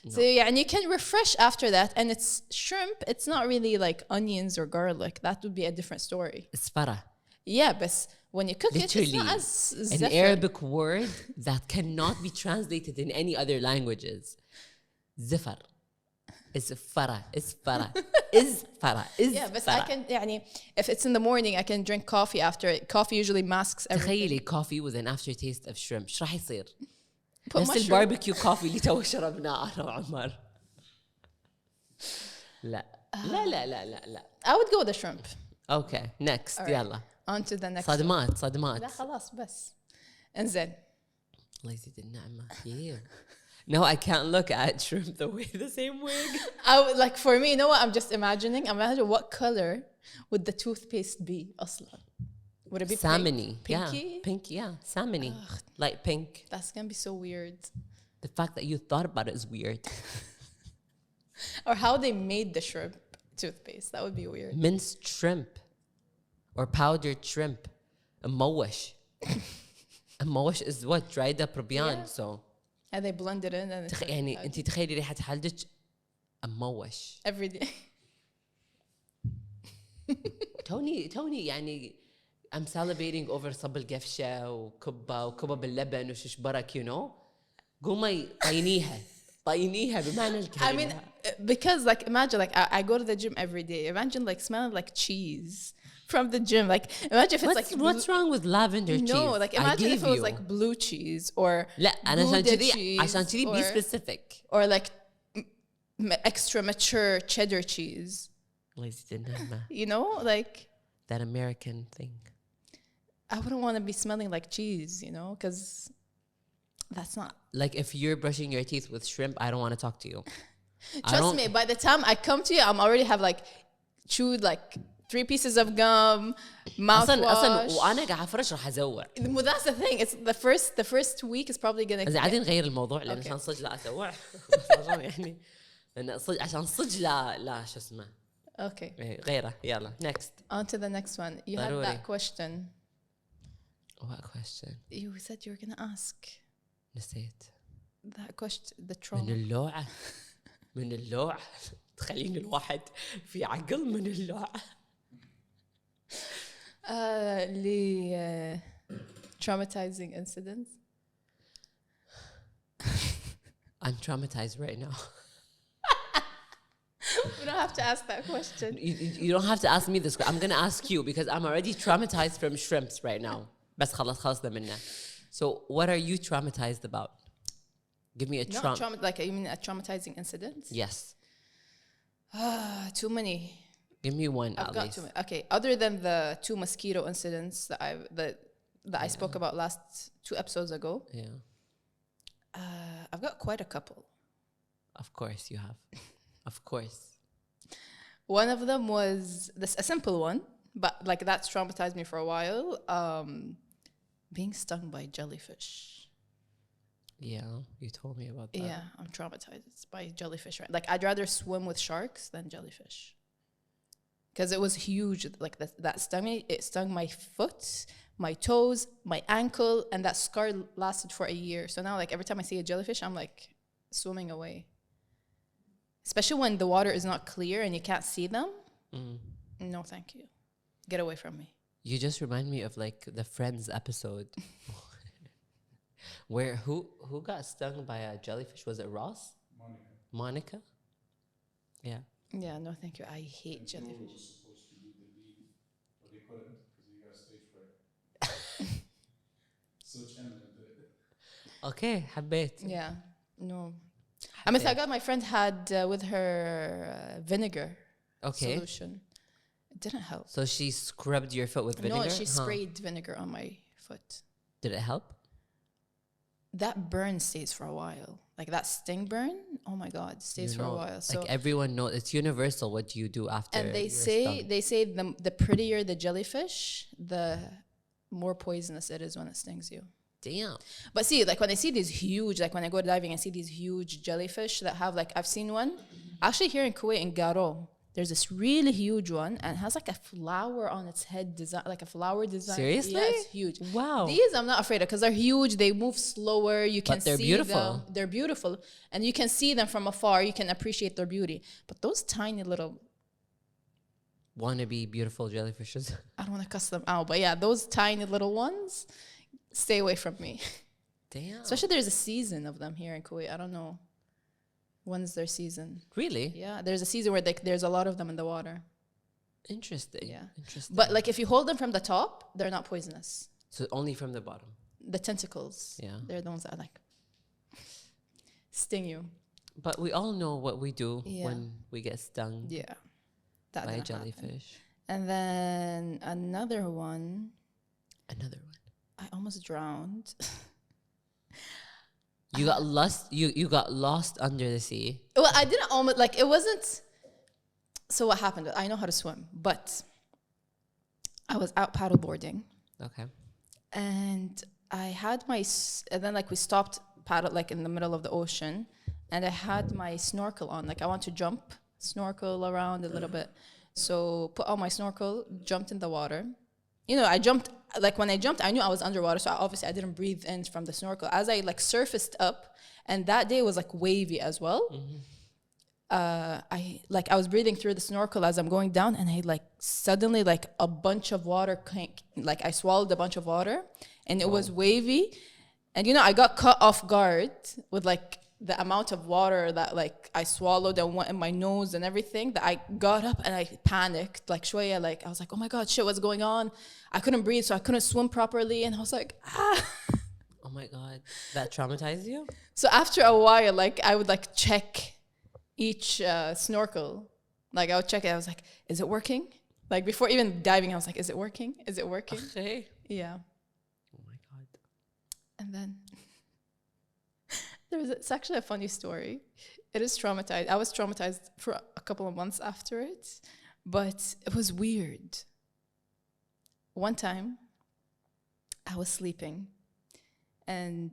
So yeah, and you can refresh after that, and it's shrimp. It's not really like onions or garlic. That would be a different story. Sfara. Yeah, but when you cook Literally, it, it's not as an zephyr. Arabic word that cannot be translated in any other languages. Zifar. Is fara. Is fara. Is fara. Is Yeah, but fara. I can يعني if it's in the morning I can drink coffee after it. Coffee usually masks everything. تخيلي coffee with an aftertaste of shrimp. شو راح يصير؟ Put نفس mushroom. الباربيكيو كوفي اللي تو شربناه انا وعمر. لا. I would go with the shrimp. Okay, next. يلا. On to the next one. صدمات. لا خلاص بس. انزين. الله يزيد النعمة. Yeah. No, I can't look at shrimp the same way. I would, like for me, you know what? I'm just imagining. Imagine what color would the toothpaste be أصلا? Would it be Salmony. pink? Pinky? Yeah, pink. Yeah, salmony. Light pink. That's gonna be so weird. The fact that you thought about it is weird. Or how they made the shrimp toothpaste. That would be weird. Minced shrimp or powdered shrimp. مموش. مموش is what? Dried up Rubian. Yeah. So. And they blend it in and it's يعني أنت تخيلي ريحة حلدك مموش. every day. توني يعني I'm salivating over صب القفشة وكبة باللبن وشش برك you know. قومي طينيها بمعنى الكلمة. I mean, because like imagine like I go to the gym every day. Imagine like smelling like cheese from the gym. Like imagine if it's what's wrong with lavender cheese? No, like imagine if it was you. like blue cheese or لا أنا عشان كذي be or, specific. or like extra mature cheddar cheese. الله يزيد النعمة. You know, like That American thing. I wouldn't want to be smelling like cheese, you know, because that's not. Like if you're brushing your teeth with shrimp, I don't want to talk to you. Trust me, by the time I come to you, I'm already have like chewed like 3 pieces of gum, mouthwash. أصلاً وأنا قاعد أفرش راح أزوع. Well, that's the thing. It's the first week is probably gonna. إذا عادي نغير الموضوع لأن Okay. عشان صدق لا أزوع. يعني لأن صدق عشان صدق لا شو اسمه. Okay. غيره يلا next. On to the next one. You had ضروري. that question. What question? You said you were gonna ask نسيت. that question. The من trauma. اللوعة. من اللوعة. تخلين الواحد في عقل من اللوعة. Traumatizing incidents. I'm traumatized right now. We don't have to ask that question. You don't have to ask me this. I'm gonna ask you because I'm already traumatized from shrimps right now. بس خلصنا منه. So what are you traumatized about? Give me a Not trauma. Like you mean a traumatizing incident? Yes. Too many. Give me one I've at got least. too many. Okay. Other than the 2 mosquito incidents that that I spoke about last 2 episodes ago. Yeah. I've got quite a couple. Of course you have. Of course. One of them was this a simple one, but like that's traumatized me for a while. Being stung by jellyfish. Yeah, you told me about that. Yeah, I'm traumatized by jellyfish. Right? Like I'd rather swim with sharks than jellyfish. Because it was huge. Like that stung me. It stung my foot, my toes, my ankle, and that scar lasted for a year. So now, like every time I see a jellyfish, I'm like swimming away. Especially when the water is not clear and you can't see them. No, thank you. Get away from me. You just remind me of like the Friends episode where who got stung by a jellyfish? Was it Ross? Monica? Yeah. Yeah, no, thank you. I hate And jellyfish. Joel was supposed to do the lead, but they couldn't because he got stage fright. So Chandler did it. Okay, حبيت. Yeah, no. I mean, I got my friend had with her vinegar solution. It didn't help. So she scrubbed your foot with vinegar? No, she sprayed vinegar on my foot. Did it help? That burn stays for a while. Like that sting burn, oh my God, stays for a while. So like everyone knows, it's universal what you do after. and they say the prettier the jellyfish, the more poisonous it is when it stings you. Damn. But see, like when I see these huge, like when I go diving and see these huge jellyfish that have like, I've seen one actually here in Kuwait in Garo. There's this really huge one and it has like a flower on its head design, like a flower design. Seriously? Yeah, it's huge. Wow. These I'm not afraid of because they're huge. They move slower. You can But they're see beautiful. them. They're beautiful. And you can see them from afar. You can appreciate their beauty. But those tiny little, Wannabe beautiful jellyfishes. I don't want to cuss them out, but yeah, those tiny little ones, stay away from me. Damn. Especially there's a season of them here in Kuwait. I don't know. When's their season? Really? Yeah, there's a season where there's a lot of them in the water. Interesting. Yeah. Interesting. But like if you hold them from the top, they're not poisonous. So only from the bottom. The tentacles, Yeah. they're the ones that like sting you. But we all know what we do Yeah. when we get stung Yeah. That by a didn't happen. jellyfish. And then another one, Another one. I almost drowned. You got lost. You got lost under the sea. Well, I didn't almost, like it wasn't. So what happened? I know how to swim, but I was out paddleboarding. Okay. And I had and then like we stopped paddle like in the middle of the ocean, and I had my snorkel on. Like I want to jump, snorkel around a little bit. So put on my snorkel, jumped in the water. You know, I jumped, like when I jumped, I knew I was underwater. So obviously I didn't breathe in from the snorkel. As I like surfaced up, and that day was like wavy as well. I was breathing through the snorkel as I'm going down, and I like suddenly like a bunch of water like I swallowed a bunch of water, and it was wavy, and you know I got caught off guard with like the amount of water that like I swallowed and went in my nose and everything, that I got up and I panicked like shwaya, like I was like, oh my God, shit, what's going on? I couldn't breathe, so I couldn't swim properly, and I was like, ah. Oh my God. That traumatized you? So after a while, like I would like check each snorkel. Like I would check it. I was like, is it working? Like before even diving, I was like, is it working? Is it working? Okay. Yeah. Oh my God. And then it's actually a funny story. It is traumatized. I was traumatized for a couple of months after it, but it was weird. One time I was sleeping, and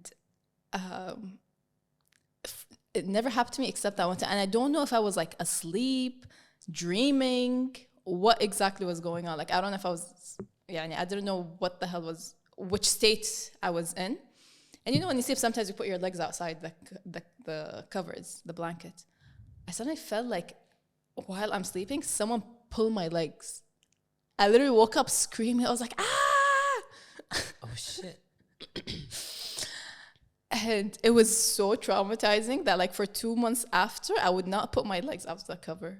it never happened to me except that one time. And I don't know if I was like asleep, dreaming, what exactly was going on. Like, I don't know if I was, I didn't know what the hell was, which state I was in. And you know, when you sleep, sometimes you put your legs outside the covers, the blanket. I suddenly felt like while I'm sleeping, someone pulled my legs. I literally woke up screaming. I was like, ah! Oh shit. And it was so traumatizing that like for 2 months after, I would not put my legs out the cover.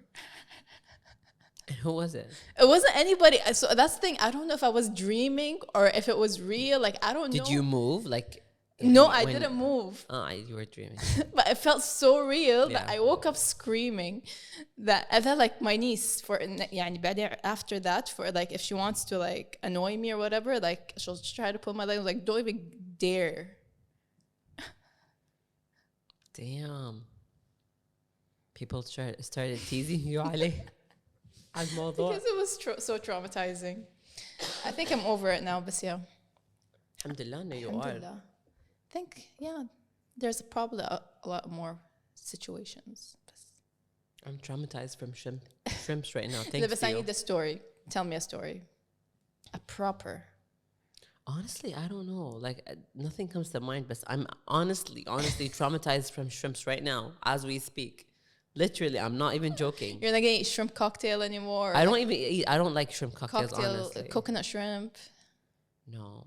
And who was it? It wasn't anybody. So that's the thing. I don't know if I was dreaming or if it was real. Like, I don't know. Did you move? Like, No, I didn't move. You were dreaming. But it felt so real that Yeah. I woke up screaming. That I felt like my niece يعني بعدين after that for like if she wants to like annoy me or whatever, like she'll try to pull my leg, like don't even dare. Damn. People started teasing you عليه على الموضوع. Because it was so traumatizing. I think I'm over it now, but yeah. الحمد لله إنه you are. Alhamdulillah. I think, yeah, there's probably a lot more situations. I'm traumatized from shrimps right now. Thanks But to I you. need a story. Tell me a story. A proper. Honestly, I don't know. Like nothing comes to mind, but I'm honestly traumatized from shrimps right now as we speak. Literally, I'm not even joking. You're not gonna eat shrimp cocktail anymore? I don't even eat. I don't like shrimp cocktails. Cocktail, Honestly, coconut shrimp, no.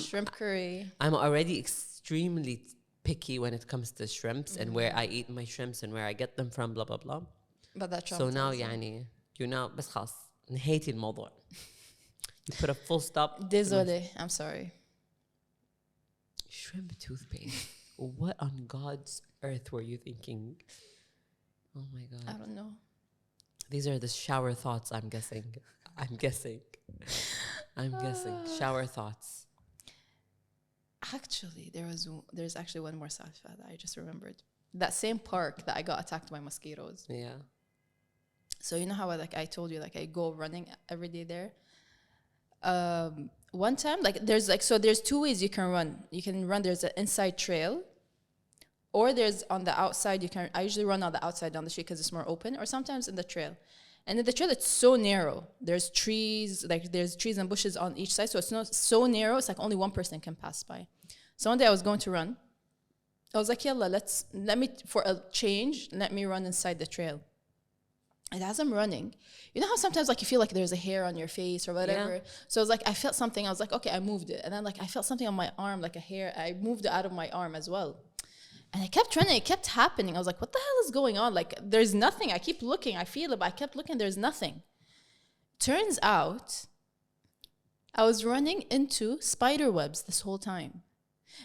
shrimp curry. I'm already extremely picky when it comes to shrimps and where I eat my shrimps and where I get them from. Blah blah blah. But that So now, يعني, you know, بس خلاص نهيتي الموضوع. You put a full stop. Désolé, I'm sorry. Shrimp toothpaste. What on God's earth were you thinking? Oh my God. I don't know. These are the shower thoughts, I'm guessing. Shower thoughts. Actually, there's actually one more safa that I just remembered. That same park that I got attacked by mosquitoes. Yeah. So you know how I told you, like I go running every day there. One time, like there's two ways you can run. You can run. There's an inside trail, or there's on the outside. I usually run on the outside down the street because it's more open, or sometimes in the trail. And in the trail, it's so narrow. There's trees and bushes on each side, so it's not so narrow. It's like only one person can pass by. So one day I was going to run. I was like, "Yalla, let me for a change. Let me run inside the trail." And as I'm running, you know how sometimes like you feel like there's a hair on your face or whatever. Yeah. So it was like I felt something. I was like, okay, I moved it, and then like I felt something on my arm, like a hair. I moved it out of my arm as well. And I kept running. It kept happening. I was like, what the hell is going on? Like, there's nothing. I keep looking. I feel it, but I kept looking. There's nothing. Turns out, I was running into spider webs this whole time.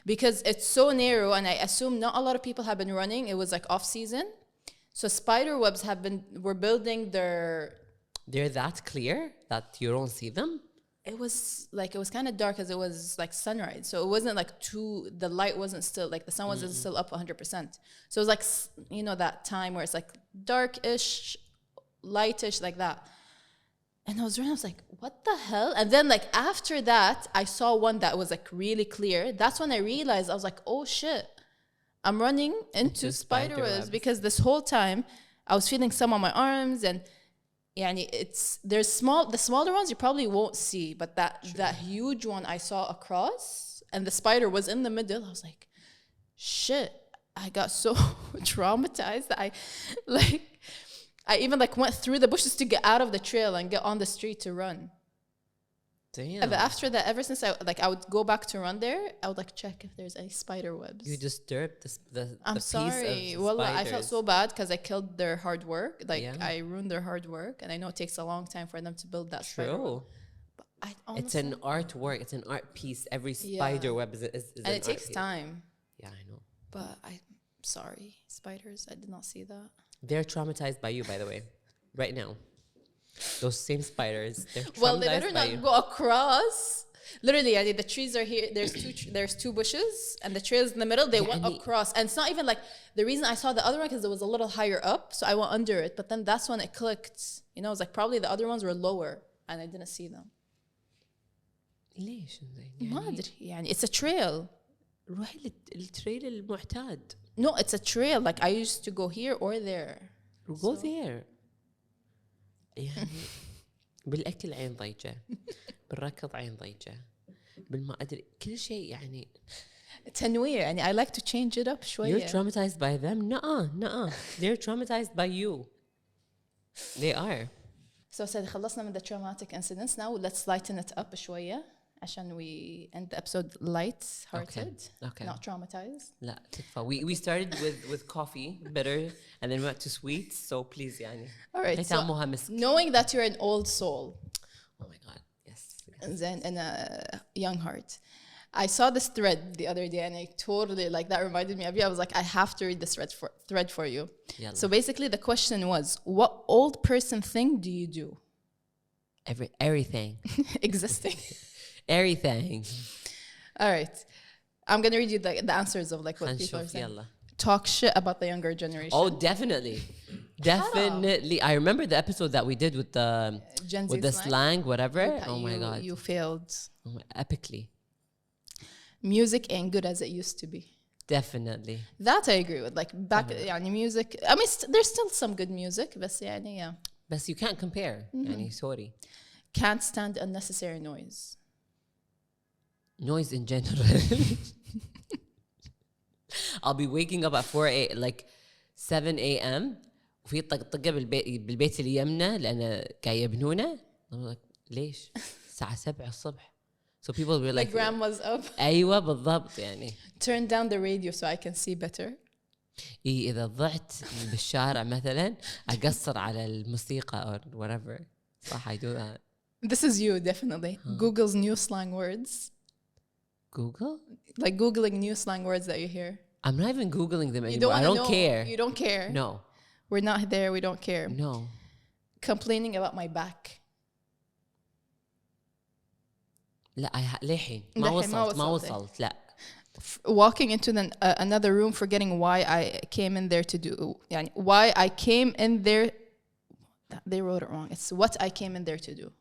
Because it's so narrow, and I assume not a lot of people have been running. It was like off season. So spider webs were building They're that clear that you don't see them? it was kind of dark because it was like sunrise. So it wasn't like the light wasn't still, like the sun wasn't still up 100%. So it was like, you know, that time where it's like darkish, lightish, like that. And I was running, I was like, what the hell? And then like after that, I saw one that was like really clear. That's when I realized, I was like, oh shit, I'm running into spider webs. Because this whole time I was feeling some on my arms, and يعني the smaller ones you probably won't see, but that huge one I saw across, and the spider was in the middle. I was like, shit, I got so traumatized that I even like went through the bushes to get out of the trail and get on the street to run. Damn. And after that, ever since I would go back to run there, I would like check if there's any spider webs. You disturbed the I'm piece sorry. of Well, I spiders. felt so bad because I killed their hard work. Like Yeah. I ruined their hard work, and I know it takes a long time for them to build that spider web. True. But It's an artwork. It's an art piece. Every spider web is and an it takes art piece. time. Yeah, I know. But I'm sorry, spiders. I did not see that. They're traumatized by you, by the way, right now. Those same spiders. They're traumatized Well, they better by not you. go across. Literally, the trees are here. There's two bushes, and the trail's in the middle. They went across, and it's not even like the reason I saw the other one because it was a little higher up, so I went under it. But then that's when it clicked. You know, it was like probably the other ones were lower, and I didn't see them. ليش زين؟ ما أدري يعني it's a trail. روحي للتريل المعتاد. No, it's a trail. Like I used to go here or there. Go there. يعني بالأكل عين ضيجة، بالركض عين ضيجة، بالما أدري كل شيء يعني. تنوير يعني I like to change it up شوية. You're traumatized by them? nuh-uh. They're traumatized by you. They are. So سيدي خلصنا من the traumatic incidents. Now let's lighten it up شوية عشان we end the episode light-hearted, Okay. not traumatized. لا تكفى. We started with coffee, bitter, and then we went to sweets. So please يعني. All right. So ختامها مسك. knowing that you're an old soul, Oh my God. Yes. then in a young heart, I saw this thread the other day and I totally like that reminded me of you. I was like, I have to read this thread for you. Yalla. So basically the question was, what old person thing do you do? Everything. Existing. Everything. All right. I'm going to read you the answers of like what people are هنشوف saying. يلا. Talk shit about the younger generation. Oh, definitely. Definitely. I remember the episode that we did with the Gen Z with the slang, whatever. Oh my god. You failed. Epically. Music ain't good as it used to be. Definitely. That I agree with. Like back, يعني music. I mean, there's still some good music, but يعني, yeah. But you can't compare. يعني sorry. Can't stand unnecessary noise. Noise in general. I'll be waking up at 7 a.m. وفي طقطقة بالبيت اللي يمنا لأن قاعد يبنونه. I'm like ليش؟ الساعة 7 الصبح. So people will be My like grandma's up. أيوة بالضبط يعني. Turn down the radio so I can see better. إذا ضعت بالشارع مثلا أقصر على الموسيقى or whatever. صح I do that. This is you, definitely. Google's new slang words. Google? Like Googling new slang words that you hear. I'm not even Googling them You anymore. I don't know. care. You don't care. No. We're not there. We don't care. No. Complaining about my back. لا للحين ما وصلت لا. Walking into another room, forgetting why I came in there to do. يعني why I came in there. They wrote it wrong. It's what I came in there to do.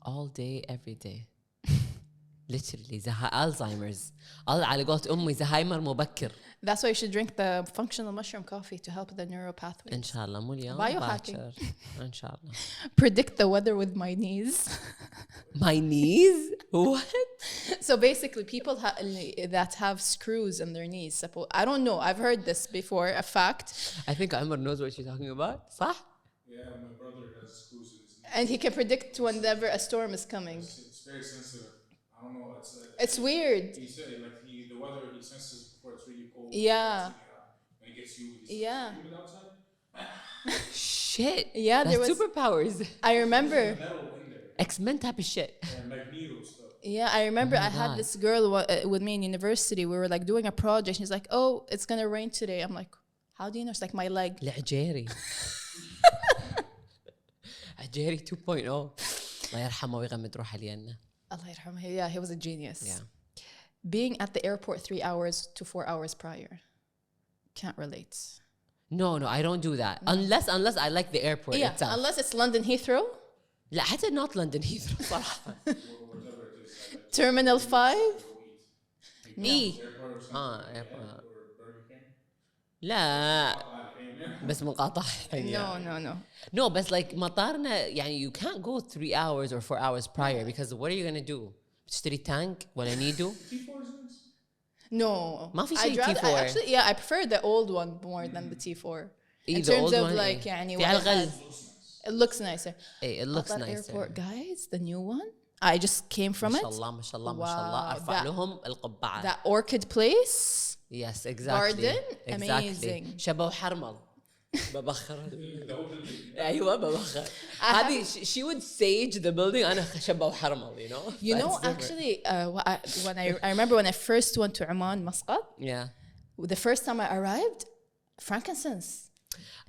All day, every day. Literally Alzheimer's. على قولة أمي زهايمر مبكر. That's why you should drink the functional mushroom coffee to help the neural pathways. إن شاء الله مو اليوم. Biohacking. إن شاء الله. Predict the weather with my knees. My knees? What? So basically, people that have screws in their knees. I don't know. I've heard this before. A fact. I think Amr knows what she's talking about. صح? Yeah, my brother has screws in his knee. And he can predict whenever a storm is coming. It's very sensitive. I don't know. It's weird. He said the weather he senses before it's really cold. Yeah. When it gets humid. Yeah. Humid outside. Shit. Yeah, there That's was superpowers. I remember. Metal in there. X-Men type of shit. And Magneto stuff. Yeah, I remember Oh my I had God. this girl with me in university. We were like doing a project. She's like, "Oh, it's gonna rain today." I'm like, "How do you know?" It's like my leg. العجيري. عجيري 2.0. الله يرحمه ويغمد روحه لينا. Allah yarhamah. Yeah, he was a genius. Yeah. Being at the airport 3 hours to 4 hours prior. Can't relate. No, I don't do that. Unless I like the airport Yeah, itself. unless it's London Heathrow, لا حتى not London Heathrow صراحة. Whatever it is. Terminal 5. إيه. Airport or something. airport. Or Burger King. لا بس مقاطعة. No. No, but like مطارنا يعني you can't go 3 hours or 4 hours prior because what are you gonna do? تشتري تانك ولا نيدو؟ T4 is nice. No. ما في I'd شيء rather- T4. Actually, yeah, I prefer the old one more than the T4. In إيه, the terms old of one, like, إيه. يعني في what على it الغل. has. It looks nicer. Hey, it looks That nicer. airport, guys, the new one. I just came from ما it. شاء الله ما شاء الله ما شاء الله Wow, أرفع that- لهم القبعة. That orchid place. Yes, exactly. Garden, Exactly. amazing. شبه حرمل. ببخر. The whole building. أيوة ببخر. هذه she would sage the building أنا شبه حرمل, you know. You know, That's different. actually, when I remember when I first went to Oman, Muscat, Yeah. the first time I arrived, frankincense.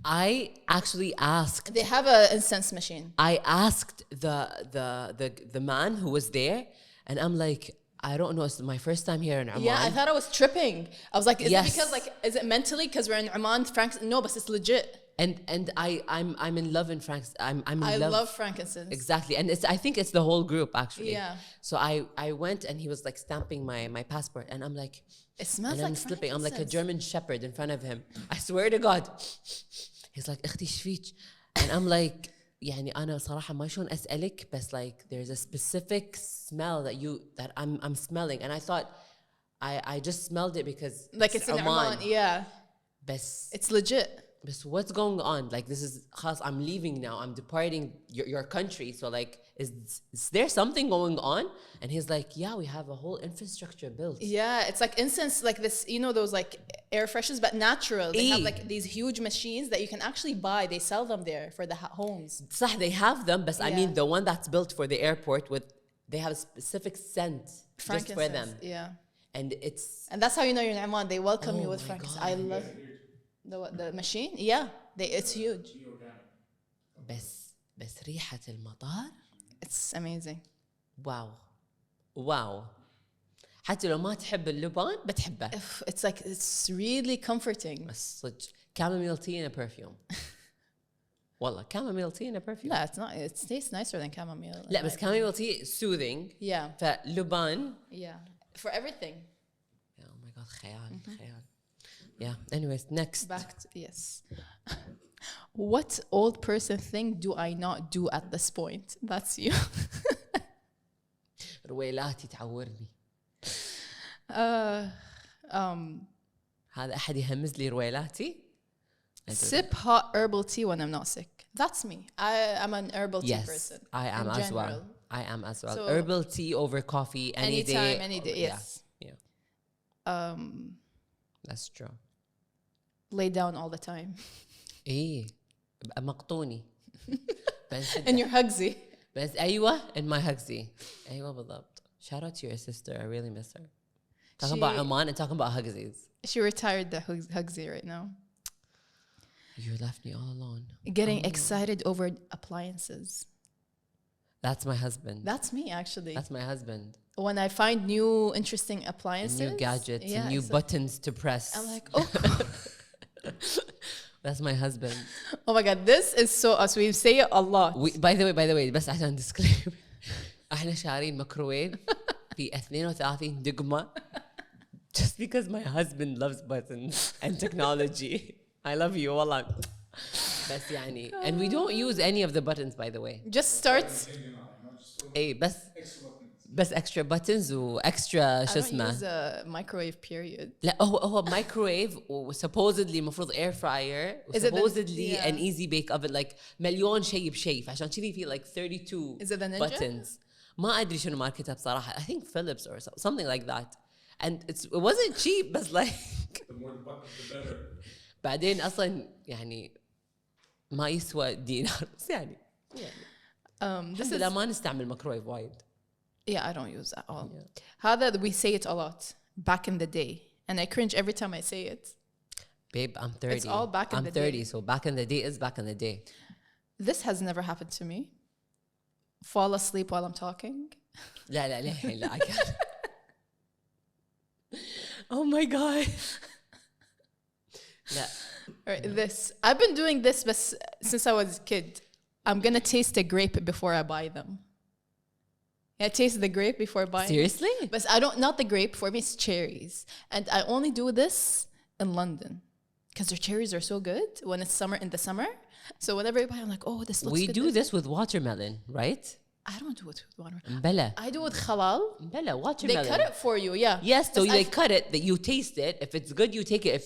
I actually asked. They have an incense machine. I asked the man who was there, and I'm like, I don't know. It's my first time here in Oman. Yeah, I thought I was tripping. I was like, is Yes. it because is it mentally because we're in Oman? No, but it's legit. And I'm in love in France. I'm in I love. love frankincense. Exactly, and I think it's the whole group actually. Yeah. So I went and he was like stamping my passport, and I'm like, It smells and like I'm slipping. I'm like a frankincense. German shepherd in front of him. I swear to God. He's like, اختي ايش فيك? And I'm like, يعني أنا صراحة ما شلون أسألك, but like there's a specific smell that I'm smelling, and I thought I just smelled it because Like it's in Oman. Yeah. بس It's legit. what's going on? Like this is خلاص, I'm leaving now. I'm departing your country. So like, is there something going on? And he's like, yeah, we have a whole infrastructure built. Yeah, it's like incense, like this, you know, those like air freshers, but natural. They have like these huge machines that you can actually buy. They sell them there for the homes. صح, they have them, but I Yeah. mean the one that's built for the airport they have a specific scent. just for them. Yeah. And it's And that's how you know you're in Oman. They welcome you Oh with my frankincense. God. I love the machine. Yeah, it's huge. Be organic. بس ريحة المطار It's amazing. واو حتى لو ما تحب اللبان بتحبه. It's like it's really comforting. بس صدق chamomile tea and a perfume. والله chamomile tea and a perfume. No, it's not. It tastes nicer than chamomile. لا بس chamomile tea is soothing. Yeah. فلبان. Yeah. For everything. Oh my God خيال. Yeah. Anyways, next. Back to, yes. What old person thing do I not do at this point? That's you. رويلاتي تعورني. هذا أحد يهمز لي رويلاتي. Sip hot herbal tea when I'm not sick. That's me. I'm an herbal tea person. I am in as general. well. I am as well. So, herbal tea over coffee any day. Any day. Yes. Yeah. That's true. Lay down all the time. إيه مقطوني. In your hugsy. بس أيوة in my hugsy. أيوة بالضبط. Shout out to your sister. I really miss her. Talking about Oman and talking about hugsies. She retired the hugsy right now. You left me all alone. Getting excited over appliances. That's my husband. That's me, actually. That's my husband. When I find new interesting appliances. New gadgets, new buttons to press. I'm like, oh. That's my husband. Oh my God, this is so us. We say it a lot. By the way, بس عشان disclaimer. احنا شارين ميكروويف في 32 دقمة. Just because my husband loves buttons and technology. I love you والله. بس يعني and we don't use any of the buttons by the way. Just start. اي بس extra buttons و extra شو اسمه. I don't use a microwave period. لا هو microwave و supposedly المفروض air fryer و supposedly an easy bake oven like مليون شيء بشيء فعشان كذي في like 32 Is it the Ninja? buttons. ما أدري شنو ماركتها بصراحة. I think Philips or something like that. And it wasn't cheap بس like The more the buttons, the better. بعدين أصلا يعني ما يسوى دينار بس يعني This is لا ما نستعمل ميكروويف وايد. Yeah, I don't use at all. How we say it a lot back in the day, and I cringe every time I say it. Babe, I'm 30. It's all back in the day. I'm 30, so back in the day is back in the day. This has never happened to me. Fall asleep while I'm talking. لا للحين لا I can't. Oh my God. لا. Right, this I've been doing this but since I was a kid. I'm gonna taste a grape before I buy them. Yeah, taste the grape before buying. Seriously? But I don't, not the grape. For me, it's cherries. And I only do this in London because their cherries are so good when it's summer, in the summer. So whenever I buy, I'm like, oh, this looks good. We do this with watermelon, right? I don't do it with watermelon. Mbella. I do it with halal. Mbella, watermelon. They cut it for you, yeah. Yes, so But they cut it, that you taste it. If it's good, you take it. If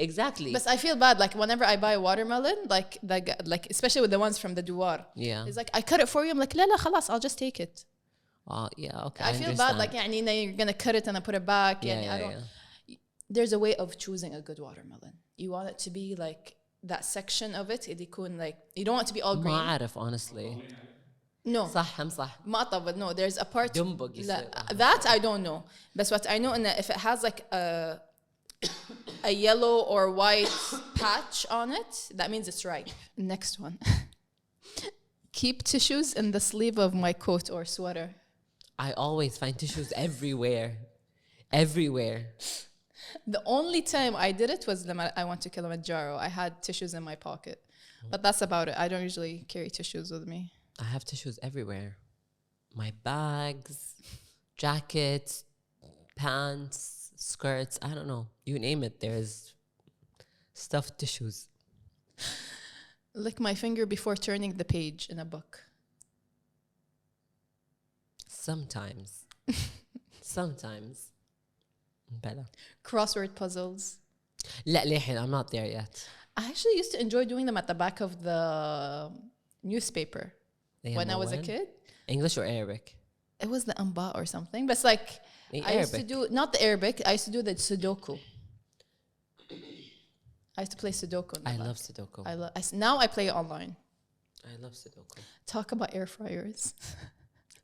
exactly. But I feel bad, like whenever I buy watermelon, like especially with the ones from the Duar. Yeah. It's like, I cut it for you. I'm like, la, khalas, I'll just take it. Oh, yeah, okay. I feel bad, like, يعني, you're going to cut it and I put it back. Yeah, I don't. There's a way of choosing a good watermelon. You want it to be like that section of it. Like, you don't want it to be all green. ما أعرف, honestly. No. صح هم صح. ما أطبط, no. There's a part. دمبق that I don't know. But what I know is that if it has like a yellow or white patch on it, that means it's ripe. Next one. Keep tissues in the sleeve of my coat or sweater. I always find tissues everywhere. Everywhere. The only time I did it was when I went to Kilimanjaro. I had tissues in my pocket. But that's about it. I don't usually carry tissues with me. I have tissues everywhere. My bags, jackets, pants, skirts, I don't know. You name it, there's stuffed tissues. Lick my finger before turning the page in a book. Sometimes. Sometimes. Bella. Crossword puzzles. لا للحين, I'm not there yet. I actually used to enjoy doing them at the back of the newspaper when I was a kid. English or Arabic? It was the amba or something. But it's like, I used to do, not the Arabic, I used to do the Sudoku. I used to play Sudoku. I love Sudoku. Now I play it online. I love Sudoku. Talk about air fryers.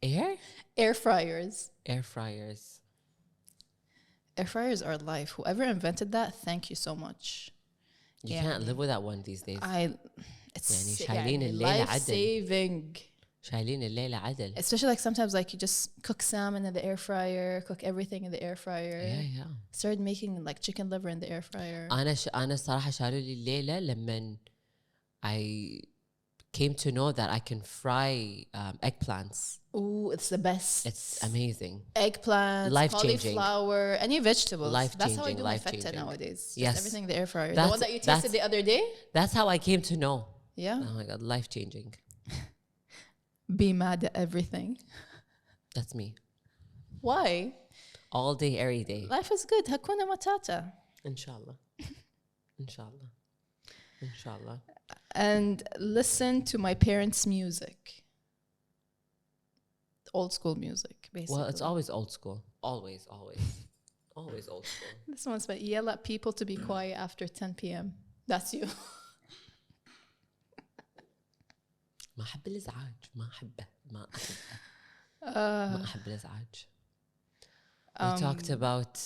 Air fryers. Air fryers. Air fryers are life. Whoever invented that, thank you so much. You can't live without one these days. It's يعني شايلين الليلة life عدل. saving. شايلين الليلة عدل. Especially like sometimes like you just cook salmon in the air fryer, cook everything in the air fryer. Yeah. Started making like chicken liver in the air fryer. أنا الصراحة شالوا لي الليلة لما I came to know that I can fry eggplants. Ooh, it's the best. It's amazing. Eggplants, Life-changing. cauliflower, any vegetables. That's how I Life-changing, do my feta life-changing. nowadays. Just Yes. everything in the air fryer. The That's- one that you tasted the other day? That's how I came to know. Yeah. Oh my God, life-changing. Be mad at everything. That's me. Why? All day, every day. Life is good. Hakuna matata. Inshallah. Inshallah. Inshallah. And listen to my parents' music. Old school music, basically. Well, it's always old school. Always, always. Always old school. This one's about yell at people to be quiet after 10 p.m. That's you. ما أحب الإزعاج. ما أحبه. ما أحب الإزعاج. We talked about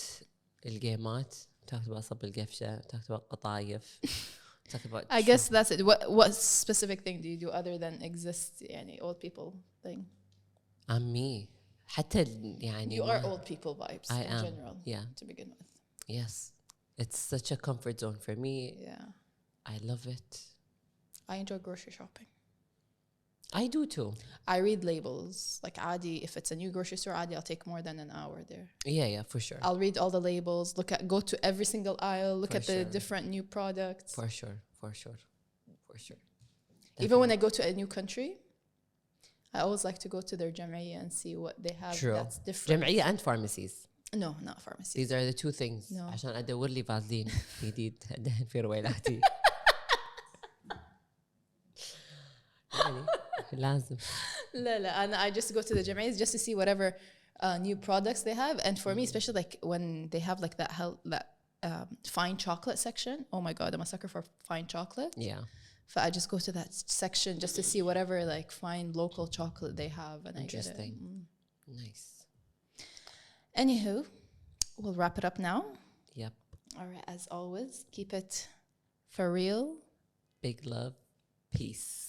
الجيمات. Talked about صب القفشة. Talked about قطايف. Talked about. I guess that's it. What specific thing do you do other than exist? يعني old people thing. I'm me. حتى يعني. You are old people vibes I in am. general. Yeah. To begin with. Yes. It's such a comfort zone for me. Yeah. I love it. I enjoy grocery shopping. I do too. I read labels. Like Adi, if it's a new grocery store, Adi, I'll take more than an hour there. Yeah, for sure. I'll read all the labels, go to every single aisle, look For at the sure. different new products. For sure. Even when I go to a new country, I always like to go to their jam'iyya and see what they have True. that's different. جمعية and pharmacies. No, not pharmacy. These are the two things. No. عشان أدور لي فازلين جديد أدهن في رويلاتي. يعني لازم. And I just go to the jam'iyyas just to see whatever new products they have. And for me, especially like when they have like that fine chocolate section. Oh my God, I'm a sucker for fine chocolate. Yeah. So I just go to that section just to see whatever like fine local chocolate they have, and Interesting. I get it. Nice. Anywho, we'll wrap it up now. Yep. All right, as always, keep it for real. Big love. Peace.